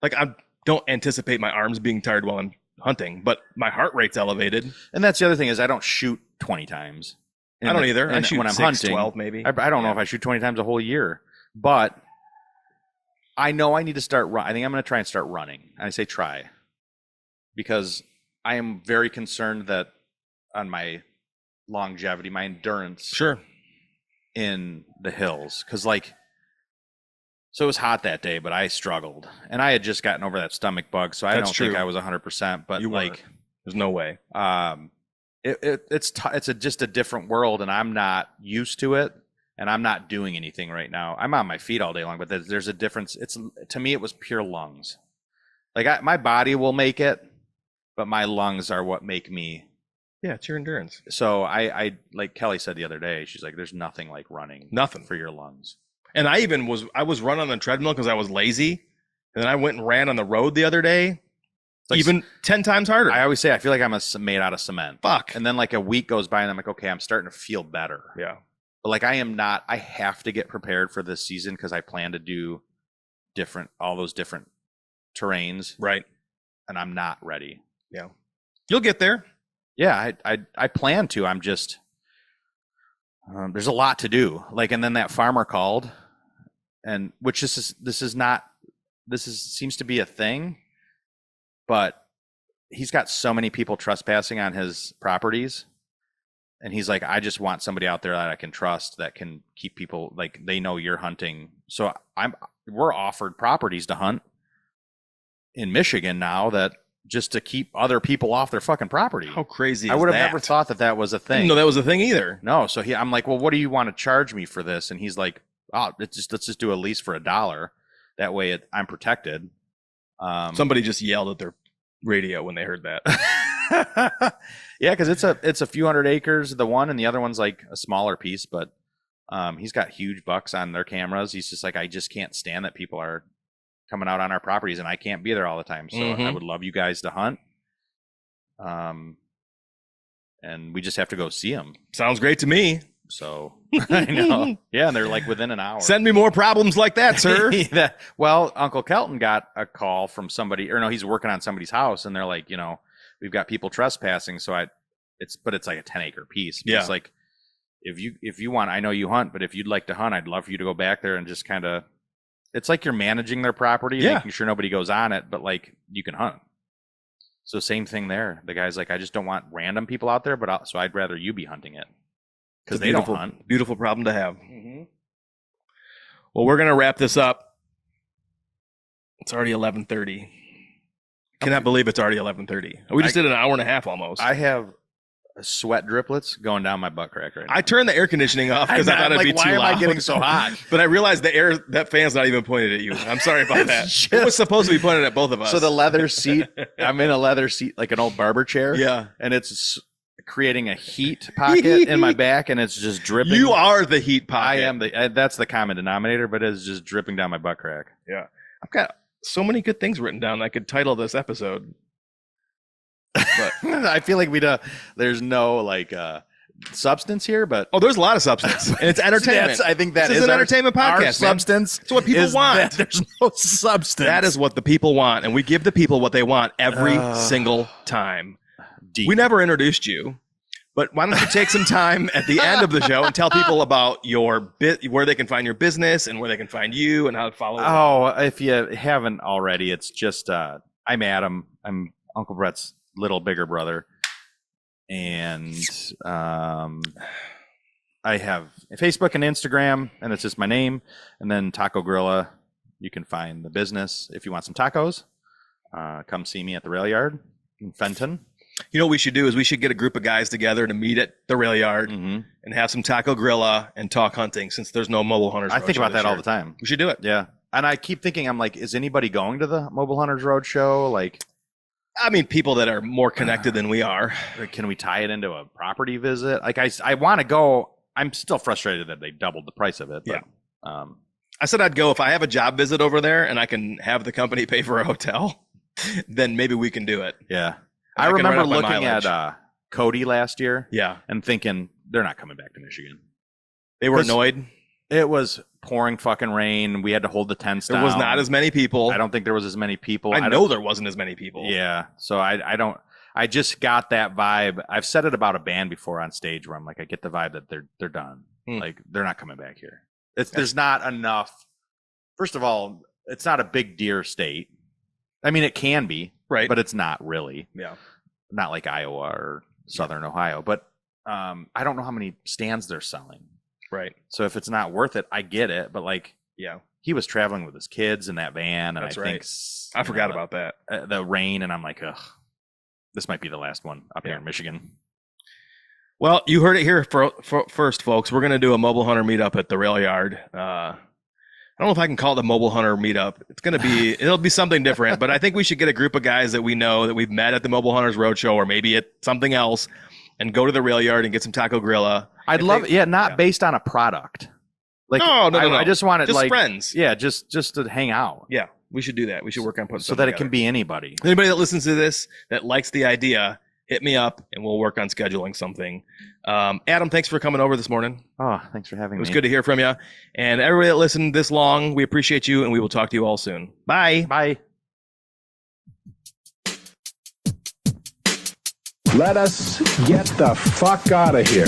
Like I don't anticipate my arms being tired while I'm hunting, but my heart rate's elevated. And that's the other thing is I don't shoot 20 times. I don't either. I And shoot when I'm 6, hunting, 12 maybe. I don't know if I shoot 20 times a whole year, but I know I need to start I think I'm going to try and start running. I say try because I am very concerned that on my longevity, my endurance Sure. in the hills. Cause like, so it was hot that day, but I struggled and I had just gotten over that stomach bug. So I That's don't true. think I was 100%, but You like, weren't. There's no way. it's just a different world and I'm not used to it and I'm not doing anything right now. I'm on my feet all day long, but there's a difference. To me, it was pure lungs. Like my body will make it, but my lungs are what make me. Yeah, it's your endurance. So I like Kelly said the other day, she's like, there's nothing like running. Nothing. For your lungs. And I was running on the treadmill because I was lazy. And then I went and ran on the road the other day. Like, even 10 times harder. I always say, I feel like I'm made out of cement. Fuck. And then like a week goes by and I'm like, okay, I'm starting to feel better. Yeah. But like I have to get prepared for this season because I plan to do all those different terrains. Right. And I'm not ready. Yeah. You'll get there. Yeah, I plan to. I'm just there's a lot to do. Like, and then that farmer called, and which seems to be a thing, but he's got so many people trespassing on his properties. And he's like, I just want somebody out there that I can trust that can keep people, like, they know you're hunting. So we're offered properties to hunt in Michigan now that just to keep other people off their fucking property. How crazy is I would have that? never thought that was a I thing. didn't know that was a thing either. No. So I'm like, well, what do you want to charge me for this? And he's like, oh, let's just do a lease for $1. That way I'm protected. Somebody just yelled at their radio when they heard that. Yeah, because it's a few hundred acres, the one, and the other one's like a smaller piece, but he's got huge bucks on their cameras. He's just like, I just can't stand that people are coming out on our properties and I can't be there all the time. So I would love you guys to hunt. And we just have to go see them. Sounds great to me. So I know. Yeah, and they're like within an hour. Send me more problems like that, sir. Well, Uncle Kelton got a call from somebody, or no, he's working on somebody's house, and they're like, we've got people trespassing. So it's like a 10-acre piece. But Yeah. It's like, if you want, I know you hunt, but if you'd like to hunt, I'd love for you to go back there and just kind of, it's like you're managing their property, making sure nobody goes on it, but like you can hunt. So same thing there. The guy's like, I just don't want random people out there, so I'd rather you be hunting it. Because they don't hunt. Beautiful problem to have. Mm-hmm. Well, we're going to wrap this up. It's already 11:30. Cannot believe it's already 11:30. We just did an hour and a half almost. I have sweat driplets going down my butt crack right now. I turned the air conditioning off because I thought it'd be too loud. Why am I getting so hot? But I realized that fan's not even pointed at you. I'm sorry about that. It was supposed to be pointed at both of us. So the leather seat, I'm in a leather seat like an old barber chair. Yeah. And it's creating a heat pocket in my back, and it's just dripping. You are the heat pocket. I am that's the common denominator, but it's just dripping down my butt crack. Yeah. I've got so many good things written down. I could title this episode. But I feel like there's no like substance here, but there's a lot of substance, and it's entertainment. I think that this is an entertainment podcast. Our substance. It's what people want. There's no substance. That is what the people want, and we give the people what they want every single time. Deep. We never introduced you, but why don't you take some time at the end of the show and tell people about your where they can find your business and where they can find you and how to follow. If you haven't already, it's just I'm Adam. I'm Uncle Brett's little bigger brother, and I have Facebook and Instagram, and it's just my name, and then Taco Grilla. You can find the business if you want some tacos. Come see me at the rail yard in Fenton. You know what we should do is we should get a group of guys together to meet at the rail yard and have some Taco Grilla and talk hunting, since there's no Mobile Hunters. I think about that all the time. We should do it. Yeah, and I keep thinking, I'm like, is anybody going to the Mobile Hunters Roadshow? Like, I mean, people that are more connected than we are. Can we tie it into a property visit? Like, I want to go. I'm still frustrated that they doubled the price of it. But, yeah. I said I'd go if I have a job visit over there and I can have the company pay for a hotel. Then maybe we can do it. Yeah. I remember looking at Cody last year. Yeah. And thinking they're not coming back to Michigan. They were annoyed. It was pouring fucking rain. We had to hold the tents down. There was not as many people. I don't think there was as many people. I know there wasn't as many people. Yeah. So I just got that vibe. I've said it about a band before on stage where I'm like, I get the vibe that they're done. Like, they're not coming back here. There's not enough. First of all, it's not a big deer state. I mean, it can be, right? But it's not really. Yeah. Not like Iowa or Southern Ohio. But I don't know how many stands they're selling. Right. So if it's not worth it, I get it. But like, yeah, he was traveling with his kids in that van, and that's I right. think I forgot about that. The rain, and I'm like, ugh, this might be the last one up here in Michigan. Well, you heard it here first, folks. We're going to do a mobile hunter meetup at the rail yard. I don't know if I can call it a mobile hunter meetup. It'll be something different, but I think we should get a group of guys that we know that we've met at the Mobile Hunters Roadshow or maybe at something else and go to the rail yard and get some Taco Grilla. I'd love it. Yeah, not based on a product. Like, no. I just want it just like friends. Yeah, just to hang out. Yeah, we should do that. We should work on putting so that it can be anybody. Anybody that listens to this that likes the idea, hit me up and we'll work on scheduling something. Adam, thanks for coming over this morning. Oh, thanks for having me. It was good to hear from you. And everybody that listened this long, we appreciate you, and we will talk to you all soon. Bye. Bye. Let us get the fuck out of here.